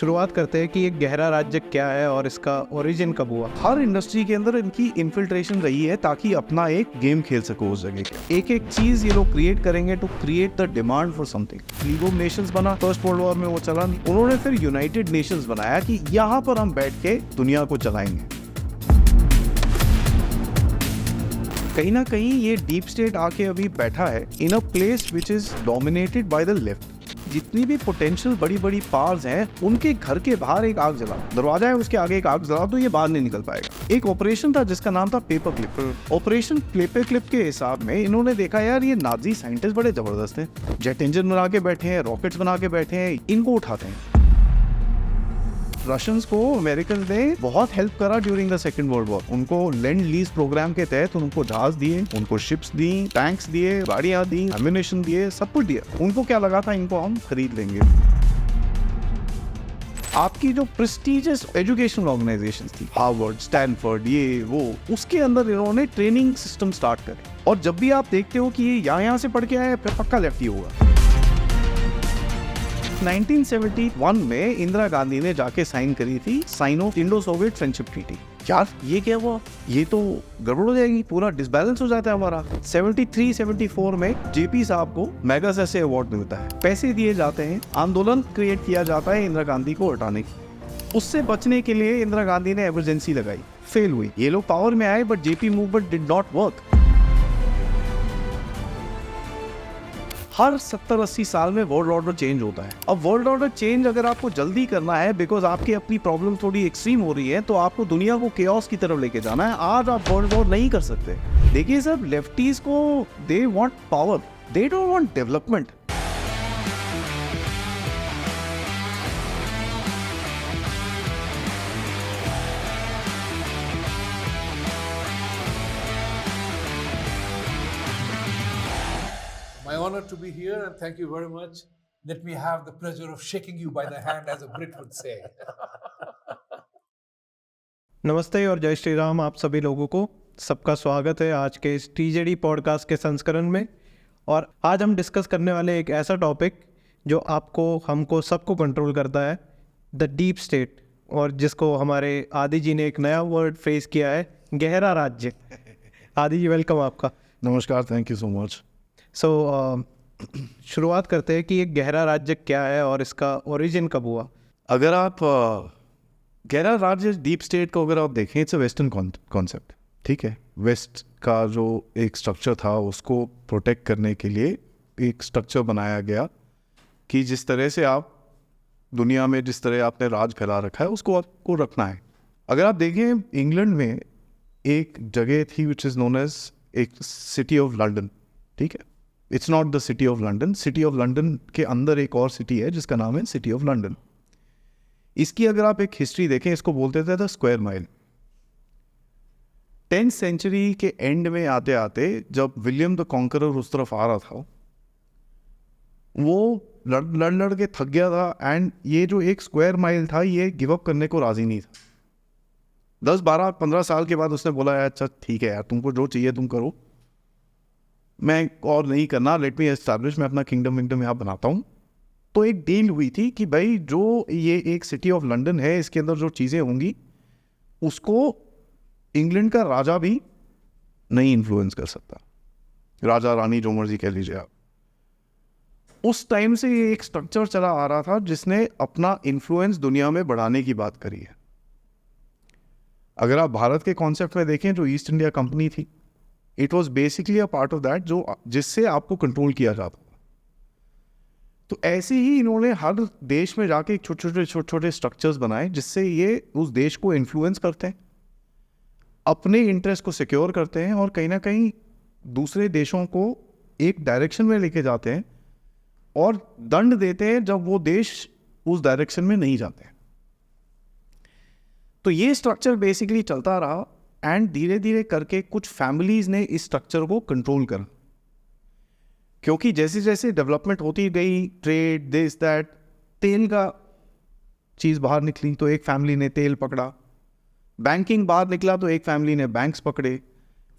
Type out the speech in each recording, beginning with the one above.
शुरुआत करते हैं कि एक गहरा राज्य क्या है और इसका ओरिजिन कब हुआ। हर इंडस्ट्री के अंदर इनकी इन्फिल्ट्रेशन रही है ताकि अपना एक गेम खेल सको उस जगह के। एक एक चीज ये लोग क्रिएट करेंगे to create the demand for something. League of Nations बना, फर्स्ट वर्ल्ड वॉर में वो चला नहीं। उन्होंने फिर यूनाइटेड नेशंस बनाया कि यहाँ पर हम बैठ के दुनिया को चलाएंगे। कहीं ना कहीं ये डीप स्टेट आके अभी बैठा है in a place which is dominated by the left. जितनी भी पोटेंशियल बड़ी बड़ी पावर्स हैं उनके घर के बाहर एक आग जला, दरवाजा है उसके आगे एक आग जला तो ये बाहर नहीं निकल पाएगा। एक ऑपरेशन था जिसका नाम था paper clip. Operation paper clip के हिसाब में इन्होंने देखा यार ये नाजी साइंटिस्ट बड़े जबरदस्त हैं, जेट इंजन बना के बैठे हैं, रॉकेट्स बना के बैठे हैं, इनको उठाते हैं। रशियंस को अमेरिकन ने बहुत हेल्प करा during the second world war. उनको लैंड लीज प्रोग्राम के तहत उनको जहाज दिए, उनको शिप्स दी, टैंक्स दिए, गाड़ियां दी, एम्यूनेशन दिए, सब कुछ दिया। उनको क्या लगा था इनको हम खरीद लेंगे। आपकी जो प्रेस्टीजियस एजुकेशनल ऑर्गेनाइजेशन थी, हार्वर्ड, स्टैनफोर्ड, ये वो, उसके अंदर इन्होंने ट्रेनिंग सिस्टम स्टार्ट करे। और जब भी आप देखते हो कि ये यहाँ से पढ़ के आए फिर पक्का लेफ्टी होगा। 1971 में इंदिरा गांधी ने जाके साइन करी थी Sino Indo Soviet friendship treaty. यार ये क्या हुआ, ये तो गड़बड़ हो जाएगी, पूरा डिसबैलेंस हो जाता है हमारा। 73-74 में जेपी साहब को मैगस ऐसे अवार्ड मिलता है, पैसे दिए जाते हैं, आंदोलन क्रिएट किया जाता है इंदिरा गांधी को हटाने की। उससे बचने के लिए इंदिरा गांधी ने इमरजेंसी लगाई, फेल हुई। ये लोग पावर में आए but JP movement did not work. हर 70-80 साल में वर्ल्ड ऑर्डर चेंज होता है। अब वर्ल्ड ऑर्डर चेंज अगर आपको जल्दी करना है बिकॉज आपकी अपनी प्रॉब्लम थोड़ी एक्सट्रीम हो रही है तो आपको दुनिया को केओस की तरफ लेके जाना है। आज आप वर्ल्ड वॉर नहीं कर सकते। देखिए सब लेफ्टीज को they want power, they don't want development. My honor to be here and thank you very much. Let me have the pleasure of shaking you by the hand as a Brit would say. नमस्ते और जय श्री राम आप सभी लोगों को। सबका स्वागत है आज के इस टीजेडी पॉडकास्ट के संस्करण में। और आज हम डिस्कस करने वाले एक ऐसा टॉपिक जो आपको, हमको, सबको कंट्रोल करता है, द डीप स्टेट, और जिसको हमारे आदि जी ने एक नया वर्ड फ्रेज किया है, गहरा राज्य। आदि जी वेलकम आपका। नमस्कार, थैंक यू सो मच। शुरुआत करते हैं कि एक गहरा राज्य क्या है और इसका ओरिजिन कब हुआ। अगर आप गहरा राज्य, डीप स्टेट को अगर आप देखें, इट्स अ वेस्टर्न कॉन्सेप्ट। ठीक है, वेस्ट का जो एक स्ट्रक्चर था उसको प्रोटेक्ट करने के लिए एक स्ट्रक्चर बनाया गया कि जिस तरह से आप दुनिया में जिस तरह आपने राज फैला रखा है उसको आपको रखना है। अगर आप देखें इंग्लैंड में एक जगह थी विच इज़ नोन एज एक सिटी ऑफ लंदन। ठीक है, it's not the city of London. City of London के अंदर एक और सिटी है जिसका नाम है सिटी ऑफ लंदन। इसकी अगर आप एक हिस्ट्री देखें, इसको बोलते थे the square mile. 10th century के एंड में आते आते जब विलियम द कॉन्करर उस तरफ आ रहा था, वो लड़ के थक गया था एंड ये जो एक स्क्वायर माइल था ये गिव अप करने को राजी नहीं था। 10-12-15 साल के बाद उसने बोला अच्छा ठीक है यार, तुमको जो चाहिए तुम करो, मैं और नहीं करना, लेट मी एस्टैब्लिश, मैं अपना किंगडम यहाँ बनाता हूँ। तो एक डील हुई थी कि भाई जो ये एक सिटी ऑफ लंदन है इसके अंदर जो चीज़ें होंगी उसको इंग्लैंड का राजा भी नहीं इन्फ्लुएंस कर सकता, राजा रानी जो मर्जी कह लीजिए आप। उस टाइम से ये एक स्ट्रक्चर चला आ रहा था जिसने अपना इन्फ्लुएंस दुनिया में बढ़ाने की बात करी है। अगर आप भारत के कॉन्सेप्ट में देखें, जो ईस्ट इंडिया कंपनी थी, it was basically a part of that, जो जिससे आपको कंट्रोल किया जाता था। तो ऐसे ही इन्होंने हर देश में जाके छोटे छोटे स्ट्रक्चर्स बनाए जिससे ये उस देश को इन्फ्लुएंस करते हैं, अपने इंटरेस्ट को सिक्योर करते हैं और कहीं ना कहीं दूसरे देशों को एक डायरेक्शन में लेके जाते हैं और दंड देते हैं जब वो देश उस डायरेक्शन में नहीं जाते। तो ये स्ट्रक्चर बेसिकली चलता रहा एंड धीरे धीरे करके कुछ फैमिलीज ने इस स्ट्रक्चर को कंट्रोल करा, क्योंकि जैसे जैसे डेवलपमेंट होती गई, ट्रेड, दिस दैट, तेल का चीज़ बाहर निकली तो एक फैमिली ने तेल पकड़ा, बैंकिंग बाहर निकला तो एक फैमिली ने बैंक्स पकड़े,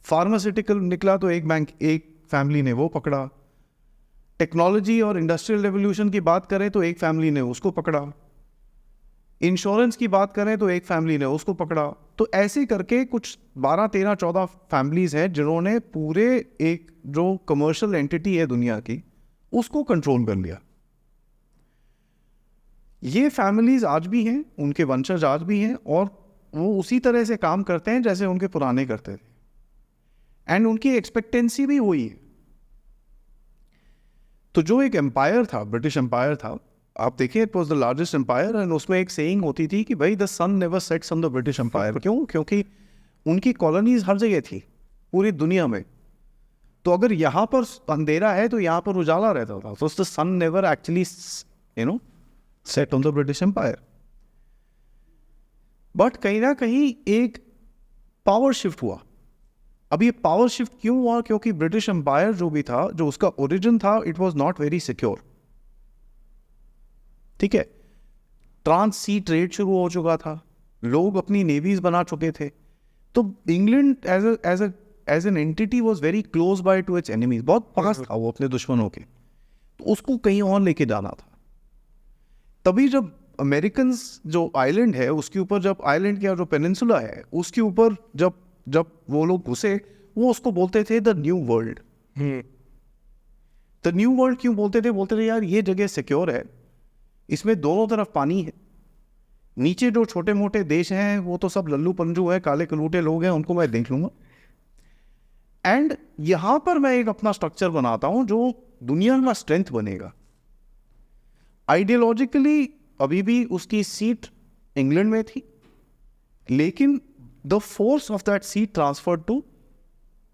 फार्मास्यूटिकल निकला तो एक फैमिली ने वो पकड़ा, टेक्नोलॉजी और इंडस्ट्रियल रेवोल्यूशन की बात करें तो एक फैमिली ने उसको पकड़ा। इंश्योरेंस की बात करें तो एक फैमिली ने उसको पकड़ा। तो ऐसे करके कुछ 12, 13, 14 फैमिलीज हैं जिन्होंने पूरे एक जो कमर्शियल एंटिटी है दुनिया की उसको कंट्रोल कर लिया। ये फैमिलीज आज भी हैं, उनके वंशज आज भी हैं और वो उसी तरह से काम करते हैं जैसे उनके पुराने करते थे एंड उनकी एक्सपेक्टेंसी भी वही है। तो जो एक एम्पायर था, ब्रिटिश एम्पायर था, आप देखिए it was the largest empire एंड उसमें एक सेइंग होती थी कि भाई the sun never sets on the British empire. क्यों? क्योंकि उनकी कॉलोनीज हर जगह थी पूरी दुनिया में। तो अगर यहाँ पर अंधेरा है तो यहाँ पर उजाला रहता था। तो the sun never actually set on the British empire. But कहीं ना कहीं एक पावर शिफ्ट हुआ। अब ये पावर शिफ्ट क्यों हुआ? क्योंकि ब्रिटिश एम्पायर जो भी था, जो उसका ओरिजिन था, it was not very secure. ठीक है, ट्रांस सी ट्रेड शुरू हो चुका था, लोग अपनी नेवीज बना चुके थे। तो England as an entity was very close by to its enemies, बहुत पास था वो अपने दुश्मनों के। तो उसको कहीं और लेके जाना था। तभी जब अमेरिकन जो आइलैंड है उसके ऊपर, जब आइलैंड का जो पेनिनसुला है उसके ऊपर जब वो लोग घुसे, वो उसको बोलते थे the new world. The new world क्यों बोलते थे? बोलते थे यार ये जगह सिक्योर है, इसमें दोनों तरफ पानी है, नीचे जो छोटे मोटे देश हैं वो तो सब लल्लू पंजू है, काले कलूटे लोग हैं, उनको मैं देख लूंगा। एंड यहां पर मैं एक अपना स्ट्रक्चर बनाता हूं जो दुनिया का स्ट्रेंथ बनेगा। आइडियोलॉजिकली अभी भी उसकी सीट इंग्लैंड में थी, लेकिन the force of that seat transferred to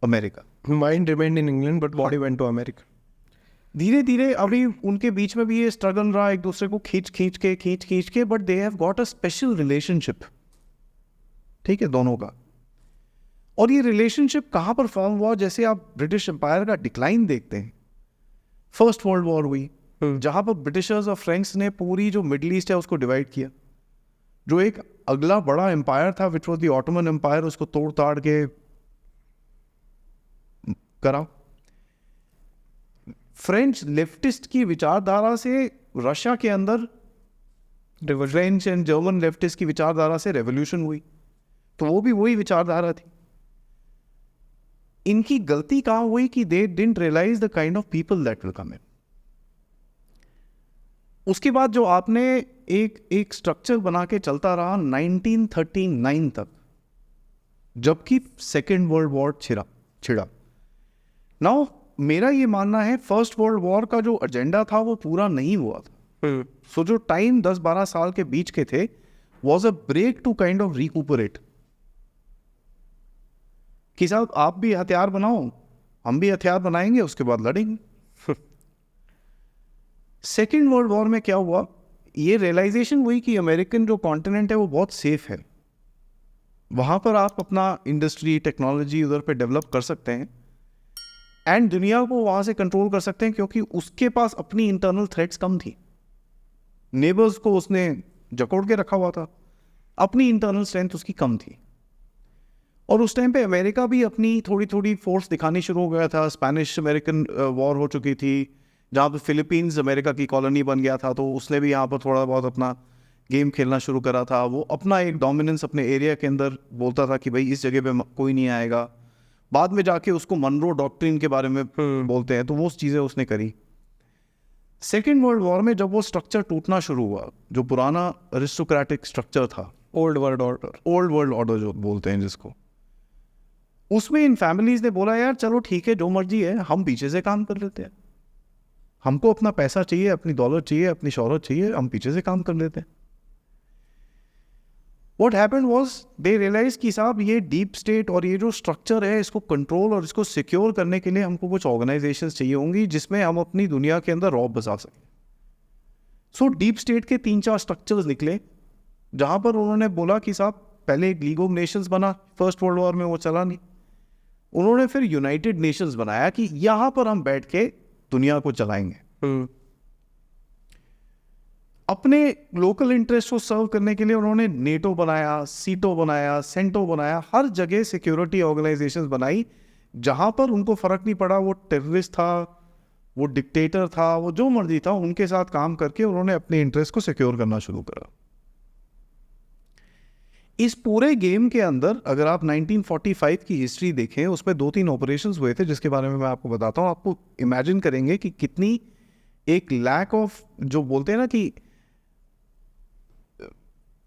America. Mind remained in England but body went to America. धीरे धीरे अभी उनके बीच में भी ये स्ट्रगल रहा, एक दूसरे को खींच के, but they have got a special relationship. ठीक है, दोनों का। और ये रिलेशनशिप कहां पर फॉर्म हुआ? जैसे आप ब्रिटिश एम्पायर का डिक्लाइन देखते हैं, फर्स्ट वर्ल्ड वॉर हुई, जहां पर ब्रिटिशर्स और फ्रेंच ने पूरी जो मिडिल ईस्ट है उसको डिवाइड किया। जो एक अगला बड़ा एम्पायर था which was the Ottoman empire, उसको तोड़ ताड़ के करा। फ्रेंच लेफ्टिस्ट की विचारधारा से रशिया के अंदर फ्रेंच एंड जर्मन लेफ्टिस्ट की विचारधारा से रेवोल्यूशन हुई। तो वो भी वही विचारधारा थी। इनकी गलती कहां हुई कि they didn't realise the kind of people that will come in. उसके बाद जो आपने एक स्ट्रक्चर बना के चलता रहा 1939 तक, जबकि सेकेंड वर्ल्ड वॉर छिड़ा। नाउ मेरा ये मानना है फर्स्ट वर्ल्ड वॉर का जो एजेंडा था वो पूरा नहीं हुआ था। सो जो टाइम 10-12 साल के बीच के थे was a break to kind of recuperate कि साहब आप भी हथियार बनाओ, हम भी हथियार बनाएंगे, उसके बाद लड़ेंगे। सेकेंड वर्ल्ड वॉर में क्या हुआ? ये रियलाइजेशन हुई कि अमेरिकन जो कॉन्टिनेंट है वो बहुत सेफ है, वहां पर आप अपना इंडस्ट्री टेक्नोलॉजी उधर पे डेवलप कर सकते हैं एंड दुनिया को वहां से कंट्रोल कर सकते हैं, क्योंकि उसके पास अपनी इंटरनल थ्रेट्स कम थी। नेबर्स को उसने जकड़ के रखा हुआ था, अपनी इंटरनल स्ट्रेंथ उसकी कम थी। और उस टाइम पे अमेरिका भी अपनी थोड़ी थोड़ी फोर्स दिखानी शुरू हो गया था। स्पेनिश अमेरिकन वॉर हो चुकी थी, जहाँ पे फिलीपींस अमेरिका की कॉलोनी बन गया था, तो उसने भी यहाँ पर थोड़ा बहुत अपना गेम खेलना शुरू करा था। वो अपना एक डोमिनेंस अपने एरिया के अंदर बोलता था कि भाई इस जगह पे कोई नहीं आएगा। बाद में जाके उसको मनरो डॉक्ट्रिन के बारे में बोलते हैं, तो वो चीज़ें उसने करी। सेकेंड वर्ल्ड वॉर में जब वो स्ट्रक्चर टूटना शुरू हुआ, जो पुराना अरिस्टोक्रेटिक स्ट्रक्चर था, ओल्ड वर्ल्ड ऑर्डर जो बोलते हैं जिसको, उसमें इन फैमिलीज ने बोला यार चलो ठीक है, जो मर्जी है, हम पीछे से काम कर लेते हैं, हमको अपना पैसा चाहिए, अपनी दौलत चाहिए, अपनी शोहरत चाहिए, हम पीछे से काम कर लेते हैं। What happened was they realized कि साहब ये डीप स्टेट और ये जो स्ट्रक्चर है इसको कंट्रोल और इसको सिक्योर करने के लिए हमको कुछ ऑर्गेनाइजेशंस चाहिए होंगी जिसमें हम अपनी दुनिया के अंदर रौब बसा सकें। सो डीप स्टेट के 3-4 स्ट्रक्चर्स निकले, जहां पर उन्होंने बोला कि साहब पहले एक लीग ऑफ नेशंस बना, फर्स्ट वर्ल्ड वॉर में वो चला नहीं। उन्होंने फिर यूनाइटेड नेशंस बनाया कि यहां पर हम बैठ के दुनिया को चलाएंगे। अपने लोकल इंटरेस्ट को सर्व करने के लिए उन्होंने नेटो बनाया, सीटो बनाया, सेंटो बनाया, हर जगह सिक्योरिटी ऑर्गेनाइजेशंस बनाई, जहां पर उनको फर्क नहीं पड़ा वो टेररिस्ट था, वो डिक्टेटर था, वो जो मर्जी था, उनके साथ काम करके उन्होंने अपने इंटरेस्ट को सिक्योर करना शुरू करा। इस पूरे गेम के अंदर अगर आप 1945 की हिस्ट्री देखें, उसमें 2-3 ऑपरेशंस हुए थे जिसके बारे में मैं आपको बताता हूँ. आपको इमेजिन करेंगे कि कितनी एक लैक ऑफ, जो बोलते हैं ना कि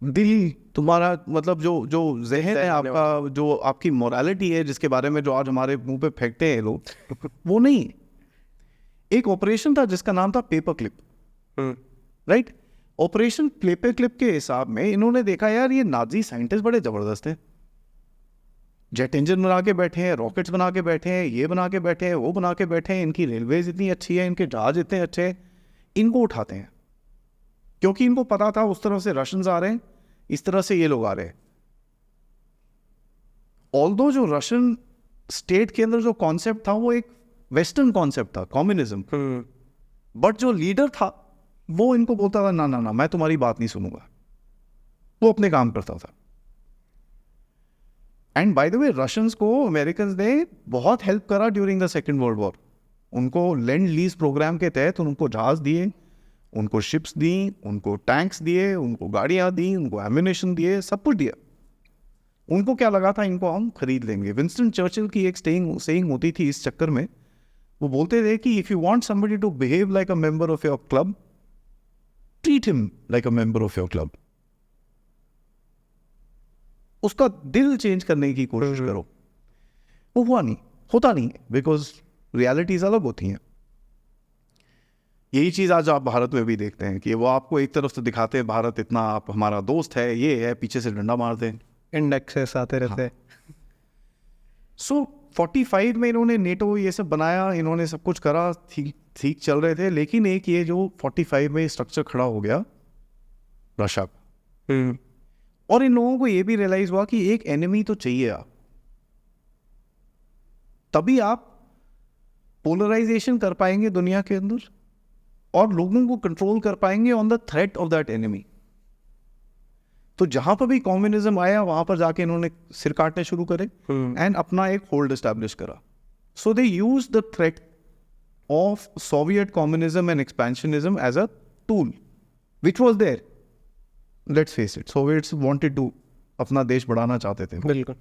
दिल तुम्हारा, मतलब जो जो जहन है आपका, जो आपकी मोरालिटी है जिसके बारे में जो आज हमारे मुंह पे फेंकते हैं लोग, वो नहीं. एक ऑपरेशन था जिसका नाम था paper clip, right. Operation paper clip के हिसाब में इन्होंने देखा यार ये नाजी साइंटिस्ट बड़े जबरदस्त हैं, जेट इंजन बना के बैठे हैं, रॉकेट्स बना के बैठे हैं, ये बना के बैठे हैं, वो बना के बैठे हैं, इनकी रेलवेज इतनी अच्छी है, इनके जहाज इतने अच्छे हैं, इनको उठाते हैं. क्योंकि इनको पता था उस तरफ से रशियंस आ रहे हैं, इस तरह से ये लोग आ रहे हैं. ऑल्दो जो रशियन स्टेट के अंदर जो कॉन्सेप्ट था वो एक वेस्टर्न कॉन्सेप्ट था, कम्युनिज्म. बट जो लीडर था वो इनको बोलता था ना ना ना, मैं तुम्हारी बात नहीं सुनूंगा. वो अपने काम करता था. And by the way Russians को अमेरिकन ने बहुत हेल्प करा during the second world war. उनको लैंड लीज प्रोग्राम के तहत उनको जहाज दिए, उनको शिप्स दी, उनको टैंक्स दिए, उनको गाड़ियां दी, उनको एम्यूनेशन दिए, सब कुछ दिया. उनको क्या लगा था, इनको हम खरीद लेंगे. विंस्टन चर्चिल की एक सेइंग होती थी इस चक्कर में. वो बोलते थे कि if you want somebody to behave like a member of your club, treat him like a member of your club. उसका दिल चेंज करने की कोशिश करो. वो होता नहीं, बिकॉज रियलिटीज अलग होती हैं. यही चीज आज आप भारत में भी देखते हैं कि वो आपको एक तरफ से दिखाते हैं भारत इतना आप हमारा दोस्त है, ये है, पीछे से डंडा मारते हैं, इंडेक्सेस आते रहते हैं. सो 45 में इन्होंने नेटो ये सब बनाया, इन्होंने सब कुछ करा, ठीक चल रहे थे. लेकिन एक ये जो 45 में स्ट्रक्चर खड़ा हो गया रशिया का, और इन लोगों को ये भी रियलाइज हुआ कि एक एनिमी तो चाहिए आप, तभी आप पोलराइजेशन कर पाएंगे दुनिया के अंदर और लोगों को कंट्रोल कर पाएंगे on the threat of that enemy. तो जहां पर भी कम्युनिज्म आया वहां पर जाके इन्होंने सिर काटने शुरू करे एंड अपना एक होल्ड एस्टैब्लिश करा. So they use the threat of Soviet communism and expansionism as a tool which was there. Let's face it, Soviets wanted to अपना देश बढ़ाना चाहते थे. बिल्कुल.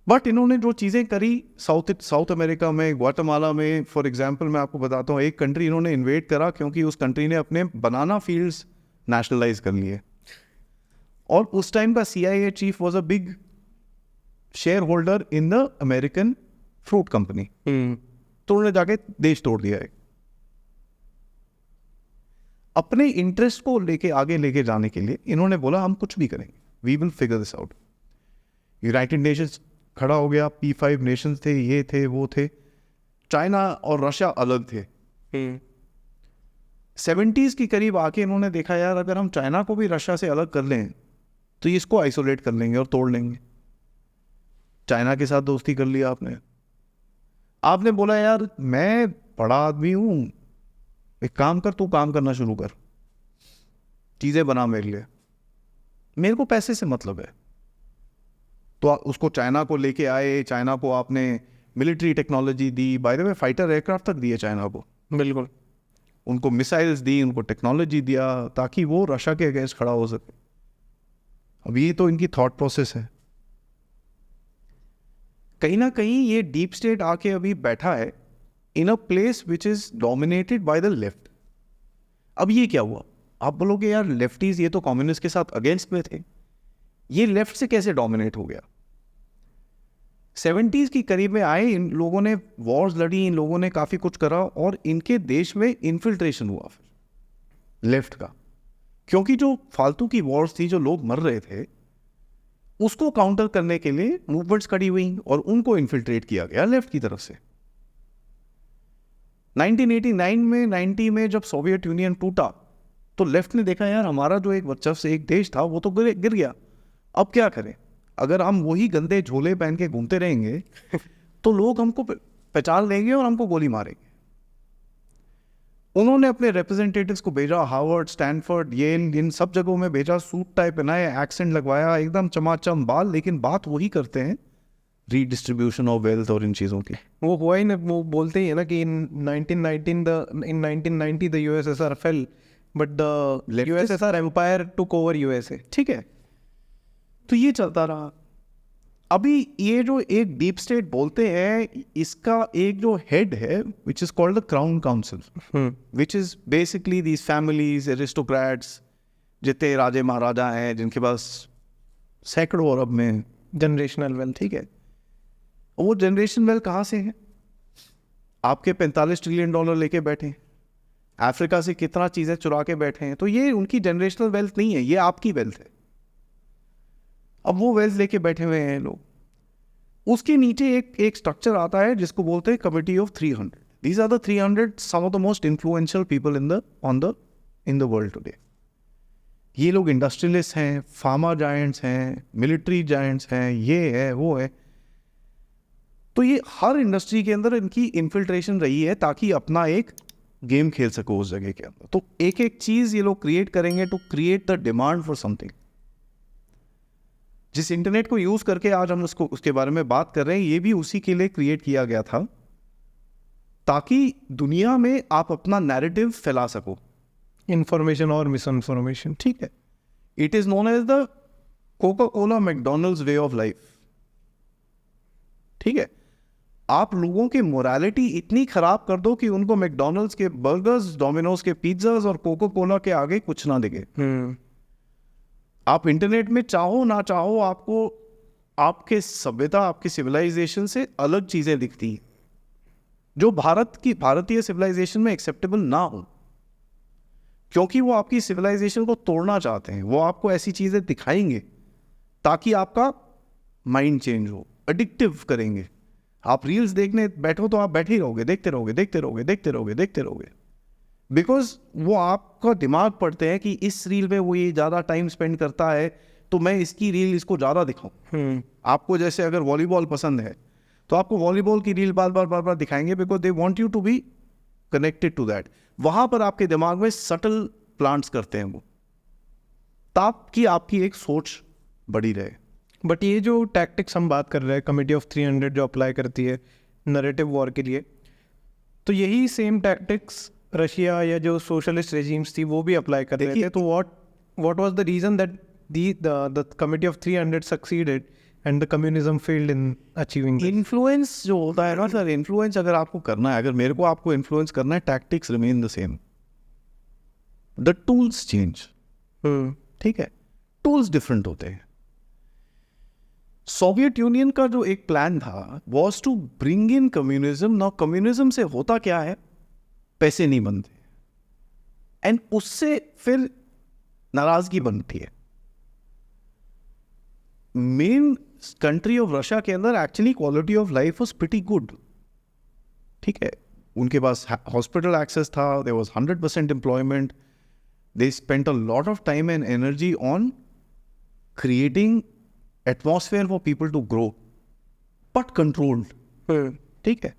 बट इन्होंने जो चीज़ें करी साउथ अमेरिका में, ग्वाटेमाला में, फॉर एग्जांपल मैं आपको बताता हूँ, एक कंट्री इन्होंने इन्वेट करा क्योंकि उस कंट्री ने अपने बनाना फील्ड्स नेशनलाइज कर लिए. और उस टाइम का CIA chief was a big share holder in the American fruit company. तो उन्होंने जाके देश तोड़ दिया है. अपने इंटरेस्ट को लेके आगे लेके जाने के लिए इन्होंने बोला हम कुछ भी करेंगे, we will figure this out. United Nations खड़ा हो गया, P5 नेशंस थे, ये थे, वो थे. चाइना और रशिया अलग थे. 70s के करीब आके इन्होंने देखा यार अगर हम चाइना को भी रशिया से अलग कर लें तो ये इसको आइसोलेट कर लेंगे और तोड़ लेंगे. चाइना के साथ दोस्ती कर लिया आपने बोला यार मैं बड़ा आदमी हूं, एक काम कर, तू काम करना शुरू कर, चीजें बना मेरे लिए, मेरे को पैसे से मतलब है. तो उसको चाइना को लेके आए, चाइना को आपने military technology the, by the way fighter aircraft तक दिए चाइना को. बिल्कुल. उनको मिसाइल्स दी, उनको टेक्नोलॉजी दिया ताकि वो रशिया के अगेंस्ट खड़ा हो सके. अब ये तो इनकी थॉट प्रोसेस है. कहीं ना कहीं ये डीप स्टेट आके अभी बैठा है in a place which is dominated by the left. अब ये क्या हुआ, आप बोलोगे यार लेफ्टीज ये तो कम्युनिस्ट के साथ अगेंस्ट में थे, ये लेफ्ट से कैसे डोमिनेट हो गया. 70s की करीब में आए, इन लोगों ने वॉर्स लड़ी, इन लोगों ने काफी कुछ करा और इनके देश में इन्फिल्ट्रेशन हुआ फिर लेफ्ट का. क्योंकि जो फालतू की वॉर्स थी, जो लोग मर रहे थे, उसको काउंटर करने के लिए मूवमेंट्स खड़ी हुई और उनको इन्फिल्ट्रेट किया गया लेफ्ट की तरफ से. 1989 में 90 में जब सोवियत यूनियन टूटा तो लेफ्ट ने देखा यार हमारा जो एक वर्चस्व एक देश था वो तो गिर गया, अब क्या करें. अगर हम वही गंदे झोले पहन के घूमते रहेंगे तो लोग हमको पहचान लेंगे और हमको गोली मारेंगे. उन्होंने अपने रिप्रेजेंटेटिव्स को भेजा, हार्वर्ड, स्टैनफोर्ड, येल, इन सब जगहों में भेजा, सूट टाई पहनाए, एक्सेंट लगवाया, एकदम चमाचम बाल, लेकिन बात वही करते हैं रीडिस्ट्रीब्यूशन ऑफ वेल्थ और इन चीज़ों की. वो हुआ ही ना, वो बोलते ही है ना कि in 1990 the USSR fail but the USSR empire took over USA. ठीक है, तो ये चलता रहा। अभी ये जो एक डीप स्टेट बोलते हैं, इसका एक जो हेड है which is called the crown council, which is basically these families, aristocrats, जितने राजे महाराजा हैं जिनके पास सैकड़ों अरब में जनरेशनल वेल्थ। ठीक है, वो जनरेशन वेल्थ कहाँ से है? आपके 45 ट्रिलियन डॉलर लेके बैठे हैं, अफ्रीका से कितना चीज़ें चुरा के बैठे हैं, तो ये उनकी जनरेशनल वेल्थ नहीं है, ये आपकी वेल्थ है। अब वो वेल्थ लेके बैठे हुए हैं लोग, उसके नीचे एक स्ट्रक्चर आता है जिसको बोलते हैं committee of 300। These are the 300 some of the most influential people in the world today. ये लोग इंडस्ट्रियलिस्ट हैं, फार्मा जायंट्स हैं, मिलिट्री जायंट्स हैं, ये है वो है। तो ये हर इंडस्ट्री के अंदर इनकी इन्फिल्ट्रेशन रही है ताकि अपना एक गेम खेल सको उस जगह के अंदर। तो एक एक चीज ये लोग क्रिएट करेंगे to create the demand for something. जिस इंटरनेट को यूज करके आज हम उसके बारे में बात कर रहे हैं, ये भी उसी के लिए क्रिएट किया गया था ताकि दुनिया में आप अपना नैरेटिव फैला सको, इंफॉर्मेशन और मिस इन्फॉर्मेशन। ठीक है। It is known as the Coca Cola McDonald's way of life. ठीक है, आप लोगों की मोरालिटी इतनी खराब कर दो कि उनको मैकडोनल्ड्स के बर्गर्स, डोमिनोज के पिज्जाज और कोका कोला के आगे कुछ ना दिखे। आप इंटरनेट में चाहो ना चाहो, आपको आपके सभ्यता, आपकी सिविलाइजेशन से अलग चीजें दिखती हैं जो भारतीय सिविलाइजेशन में एक्सेप्टेबल ना हो, क्योंकि वो आपकी सिविलाइजेशन को तोड़ना चाहते हैं। वो आपको ऐसी चीजें दिखाएंगे ताकि आपका माइंड चेंज हो, एडिक्टिव करेंगे। आप रील्स देखने बैठो तो आप बैठे ही रहोगे, देखते रहोगे, देखते रहोगे, देखते रहोगे, देखते रहोगे, बिकॉज वो आपका दिमाग पढ़ते हैं कि इस रील में वो ये ज़्यादा टाइम स्पेंड करता है तो मैं इसकी रील इसको ज़्यादा दिखाऊं। आपको जैसे अगर वॉलीबॉल पसंद है तो आपको वॉलीबॉल की रील बार बार दिखाएंगे, because they want you to be connected to that. वहाँ पर आपके दिमाग में सटल प्लांट्स करते हैं वो, ताकि आपकी एक सोच बड़ी रहे। बट ये जो टैक्टिक्स हम बात कर रहे हैं, कमिटी ऑफ 300 जो अप्लाई करती है नरेटिव वॉर के लिए, तो यही सेम टैक्टिक्स रशिया या जो सोशलिस्ट रेजिम्स थी वो भी अप्लाई कर रहे थे। तो what was the reason that the committee of 300 succeeded and the communism failed in achieving? Influence जो होता है ना सर, इन्फ्लुएंस अगर आपको करना है, अगर मेरे को आपको इन्फ्लुएंस करना है, tactics remain the same, the tools change. ठीक है, टूल्स डिफरेंट होते हैं। सोवियत यूनियन का जो एक प्लान था was to bring in communism. Now communism से होता क्या है, पैसे नहीं बनते, एंड उससे फिर नाराजगी बनती है। मेन कंट्री ऑफ रशिया के अंदर actually quality of life was pretty good. ठीक है, उनके पास हॉस्पिटल एक्सेस था, there was 100% employment, they spent a lot of time and energy on creating atmosphere for people to grow, but controlled. ठीक है,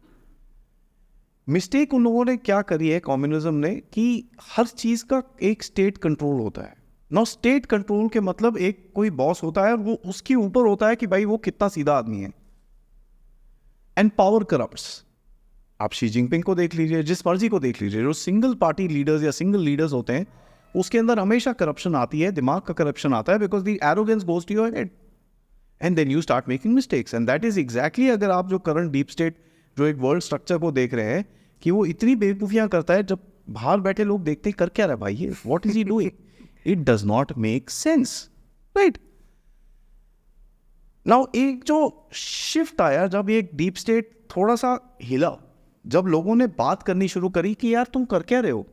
mistake उन लोगों ने क्या करी है कम्युनिज्म ने, कि हर चीज का एक स्टेट कंट्रोल होता है। नो, स्टेट कंट्रोल के मतलब एक कोई बॉस होता है और वो उसके ऊपर होता है कि भाई वो कितना सीधा आदमी है, एंड पावर करप्ट्स। आप शी जिनपिंग को देख लीजिए, जिस मर्जी को देख लीजिए, जो सिंगल पार्टी लीडर्स या सिंगल लीडर्स होते हैं उसके अंदर हमेशा करप्शन आती है, दिमाग का करप्शन आता है, because the arrogance goes to your head and then you start making mistakes. And that is exactly, अगर आप जो करंट डीप स्टेट जो एक वर्ल्ड स्ट्रक्चर को देख रहे हैं, कि वो इतनी बेवकूफियां करता है, जब बाहर बैठे लोग देखते हैं कर क्या रहा है भाई ये, what is he doing, it does not make sense, right. Now एक जो शिफ्ट आया, जब एक डीप स्टेट थोड़ा सा हिला, जब लोगों ने बात करनी शुरू करी कि यार तुम कर क्या रहे हो,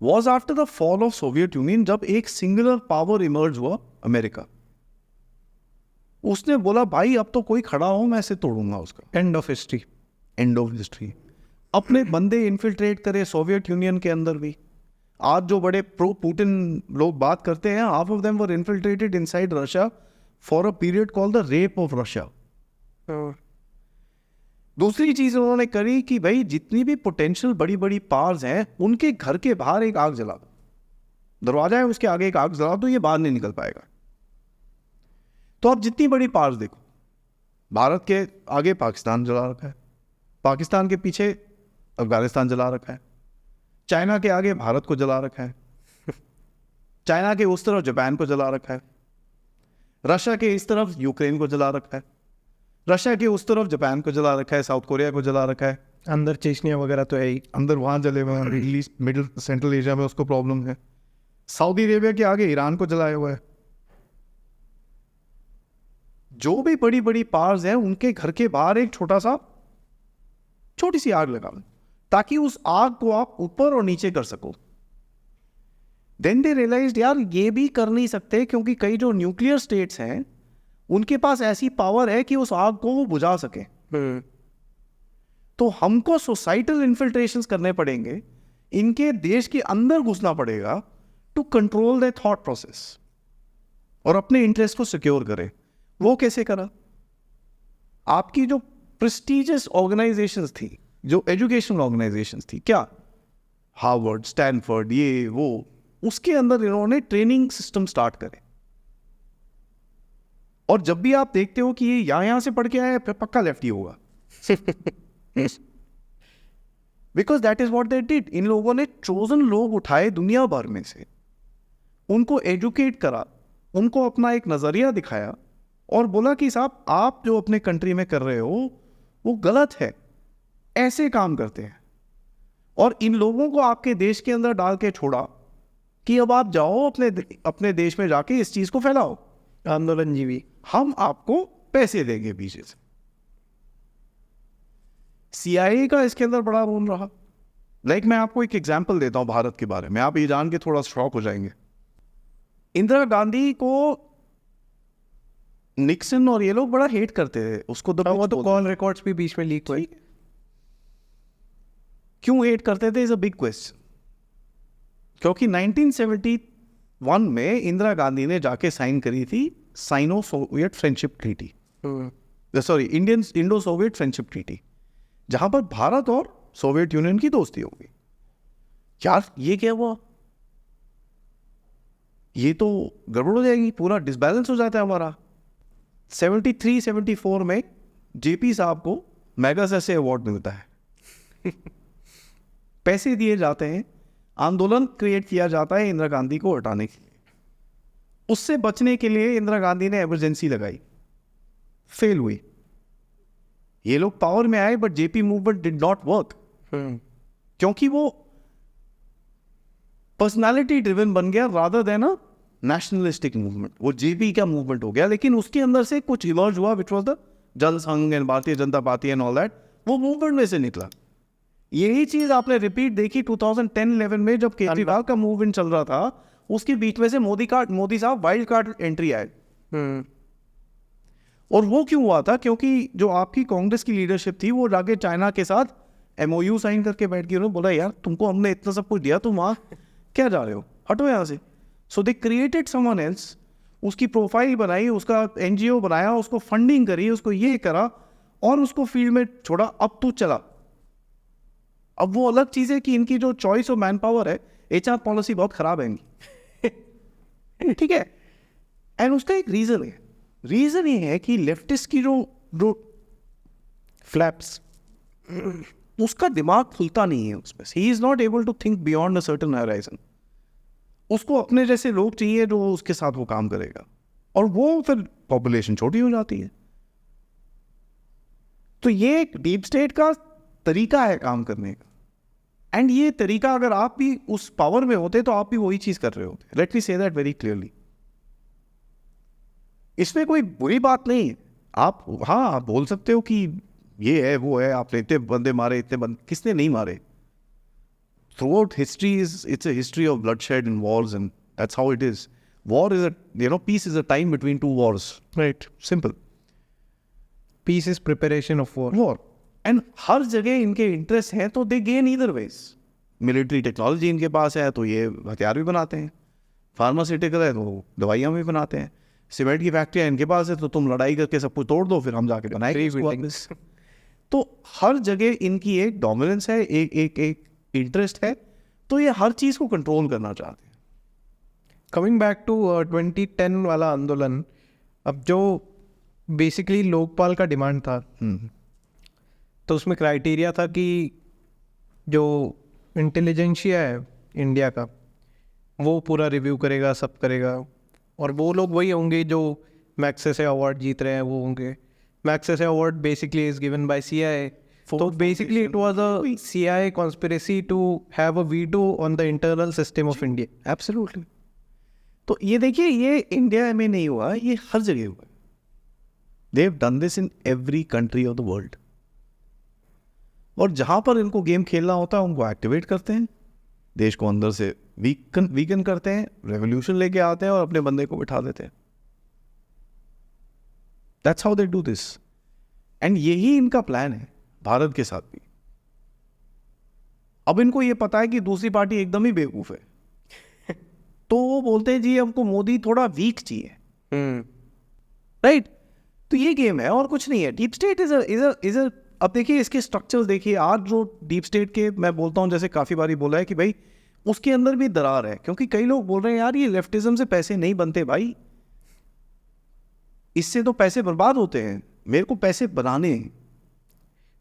was after the fall of Soviet union, जब एक सिंगुलर पावर इमर्ज हुआ, अमेरिका। उसने बोला भाई अब तो कोई खड़ा हो, मैं इसे तोड़ूंगा, उसका end of history, end of history. अपने बंदे इन्फिल्ट्रेट करे सोवियत यूनियन के अंदर भी। आज जो बड़े प्रो पुतिन लोग बात करते हैं, half of them were infiltrated inside Russia for a period called the rape of Russia. दूसरी चीज उन्होंने करी कि भाई जितनी भी पोटेंशियल बड़ी बड़ी पावर्स हैं, उनके घर के बाहर एक आग जला दो, दरवाजा है उसके आगे एक आग जला दो, ये बाहर नहीं निकल पाएगा। तो आप जितनी बड़ी पावर्स देखो, भारत के आगे पाकिस्तान जला रखा है, पाकिस्तान के पीछे अफगानिस्तान जला रखा है, चाइना के आगे भारत को जला रखा है, चाइना के उस तरफ जापान को जला रखा है, रशिया के इस तरफ यूक्रेन को जला रखा है, रशिया के उस तरफ जापान को जला रखा है, साउथ कोरिया को जला रखा है, अंदर चेचनिया वगैरह तो है ही। अंदर वहाँ जले हुए हैं, middle east middle central Asia में उसको प्रॉब्लम है, सऊदी अरेबिया के आगे ईरान को जलाया हुआ है। जो भी बड़ी बड़ी पावर्स हैं उनके घर के बाहर एक छोटी सी आग लगा लो ताकि उस आग को आप ऊपर और नीचे कर सको। देन दे रियलाइज्ड यार ये भी कर नहीं सकते क्योंकि कई जो न्यूक्लियर स्टेट्स हैं उनके पास ऐसी पावर है कि उस आग को वो बुझा सके। तो हमको सोसाइटल इन्फिल्ट्रेशंस करने पड़ेंगे, इनके देश के अंदर घुसना पड़ेगा to control the thought process और अपने इंटरेस्ट को सिक्योर करे। वो कैसे करा? आपकी जो प्रेस्टिजियस ऑर्गेनाइजेशंस थी, जो एजुकेशनल ऑर्गेनाइजेशंस थी, क्या हार्वर्ड, स्टैनफोर्ड, ये वो, उसके अंदर इन्होंने ट्रेनिंग सिस्टम स्टार्ट करे। और जब भी आप देखते हो कि ये यहां से पढ़ के आया फिर पक्का लेफ्टी होगा, because that is what they did. इन लोगों ने चोजन लोग उठाए दुनिया भर में से, उनको एजुकेट करा, उनको अपना एक नजरिया दिखाया और बोला कि साहब आप जो अपने कंट्री में कर रहे हो वो गलत है, ऐसे काम करते हैं। और इन लोगों को आपके देश के अंदर डाल के छोड़ा कि अब आप जाओ अपने देश में जाके इस चीज को फैलाओ, आंदोलन जीवी, हम आपको पैसे देंगे पीछे से। CIA का इसके अंदर बड़ा रोल रहा। लाइक मैं आपको एक एग्जांपल देता हूं भारत के बारे में, आप ये जान के थोड़ा शॉक हो जाएंगे। इंदिरा गांधी को निक्सन और ये लोग बड़ा हेट करते थे, उसको वो तो कॉल रिकॉर्ड्स भी बीच में लीक हुए। क्यों हेट करते थे इज अ बिग क्वेश्चन। क्योंकि 1971 में इंदिरा गांधी ने जाके साइन करी थी Sino Soviet friendship treaty, sorry Indo Soviet friendship treaty, जहां पर भारत और सोवियत यूनियन की दोस्ती होगी। यार ये क्या हुआ, ये तो गड़बड़ हो जाएगी, पूरा डिसबैलेंस हो जाता है हमारा। 73-74 में जेपी साहब को मैगसेसे अवार्ड मिलता है। पैसे दिए जाते हैं, आंदोलन क्रिएट किया जाता है इंदिरा गांधी को हटाने के लिए। उससे बचने के लिए इंदिरा गांधी ने इमरजेंसी लगाई, फेल हुई। ये लोग पावर में आए but JP movement did not work, क्योंकि वो पर्सनालिटी ड्रिवन बन गया rather than a nationalistic movement. वो जेपी का मूवमेंट हो गया, लेकिन उसके अंदर से कुछ इमर्ज हुआ which was the Jansangh and Bharatiya Janata Party and all that, वो मूवमेंट में से निकला। यही चीज आपने रिपीट देखी 2010-11 में जब केजरीवाल का मूवमेंट चल रहा था, उसके बीच में से मोदी साहब वाइल्ड कार्ड एंट्री आए। और वो क्यों हुआ था? क्योंकि जो आपकी कांग्रेस की लीडरशिप थी वो जाके चाइना के साथ MOU साइन करके बैठ गई। उन्होंने बोला यार तुमको हमने इतना सब कुछ दिया, तुम वहाँ क्या जा रहे हो, हटो यहाँ से। सो दे क्रिएटेड समवन एल्स, उसकी प्रोफाइल बनाई, उसका NGO बनाया, उसको फंडिंग करी, उसको ये करा और उसको फील्ड में छोड़ा। अब तू चला। अब वो अलग चीज़ है कि इनकी जो चॉइस ऑफ मैन पावर है, HR पॉलिसी बहुत खराब है इनकी। ठीक है, एंड उसका एक रीज़न है। रीज़न ये है कि लेफ्टिस्ट की जो फ्लैप्स, उसका दिमाग खुलता नहीं है उसमें। He is not able to think beyond a certain horizon. उसको अपने जैसे लोग चाहिए जो उसके साथ वो काम करेगा, और वो फिर पॉपुलेशन छोटी हो जाती है। तो ये एक डीप स्टेट का तरीका है काम करने का। एंड ये तरीका अगर आप भी उस पावर में होते तो आप भी वही चीज कर रहे होते। Let me say that very clearly. इसमें कोई बुरी बात नहीं है। आप आप बोल सकते हो कि ये है वो है, आपने इतने बंदे मारे, इतने बंदे किसने नहीं मारे। Throughout history it's a history of bloodshed and wars, and that's how it is. War is peace is a time between two wars. Right. Simple. Peace is preparation of war. War. And हर जगह इनके interest हैं तो they gain either ways. Military technology इनके पास है तो ये हथियार भी बनाते हैं, फार्मास्यूटिकल है तो दवाइयाँ भी बनाते हैं, सीमेंट की फैक्ट्रियाँ इनके पास है तो तुम लड़ाई करके सब कुछ तोड़ दो, फिर हम जाके बनाएंगे। तो हर जगह इनकी एक डोमिनेंस है, एक इंटरेस्ट है, तो ये हर चीज़ को कंट्रोल करना चाहते हैं। कमिंग बैक टू 2010 वाला आंदोलन, अब जो बेसिकली लोकपाल का डिमांड था, तो उसमें क्राइटेरिया था कि जो इंटेलिजेंशिया है इंडिया का वो पूरा रिव्यू करेगा, सब करेगा, और वो लोग वही होंगे जो मैक्सेसे अवार्ड जीत रहे हैं वो होंगे. Magsaysay award basically is given by CIA. तो basically it was a CIA conspiracy to have a veto on the internal system of India. Absolutely. तो ये देखिए, ये इंडिया में नहीं हुआ, ये हर जगह हुआ. They have done this in every country of the world. और जहां पर इनको गेम खेलना होता है उनको एक्टिवेट करते हैं, देश को अंदर से वीकन करते हैं, रेवोल्यूशन लेके आते हैं और अपने बंदे को बिठा देते हैं. That's how they do this. And यही इनका प्लान है भारत के साथ भी. अब इनको ये पता है कि दूसरी पार्टी एकदम ही बेवकूफ है तो वो बोलते हैं जी हमको मोदी थोड़ा वीक चाहिए. राइट. तो ये गेम है और कुछ नहीं है. डीप स्टेट इज अ अब देखिए इसके स्ट्रक्चर्स देखिए. आज जो डीप स्टेट के मैं बोलता हूँ, जैसे काफी बारी बोला है कि भाई उसके अंदर भी दरार है, क्योंकि कई लोग बोल रहे हैं यार ये लेफ्टिज्म से पैसे नहीं बनते भाई, इससे तो पैसे बर्बाद होते हैं, मेरे को पैसे बनाने हैं.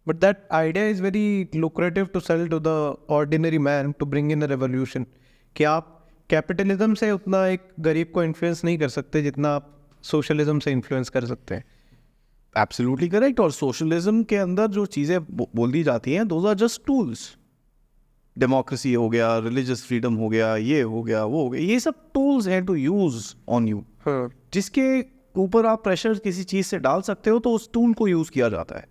But that idea is very lucrative to sell to the ordinary man to bring in a revolution. कि आप कैपिटलिज्म से उतना एक गरीब को इन्फ्लुएंस नहीं कर सकते जितना आप सोशलिज्म से इन्फ्लुएंस कर सकते हैं. Absolutely correct. और सोशलिज्म के अंदर जो चीज़ें बोल दी जाती हैं, those are just tools. Democracy हो गया, रिलीजियस फ्रीडम हो गया, ये हो गया, वो हो गया, ये सब टूल्स हैं टू यूज ऑन यू. जिसके ऊपर आप प्रेशर किसी चीज़ से डाल सकते हो तो उस टूल को यूज़ किया जाता है.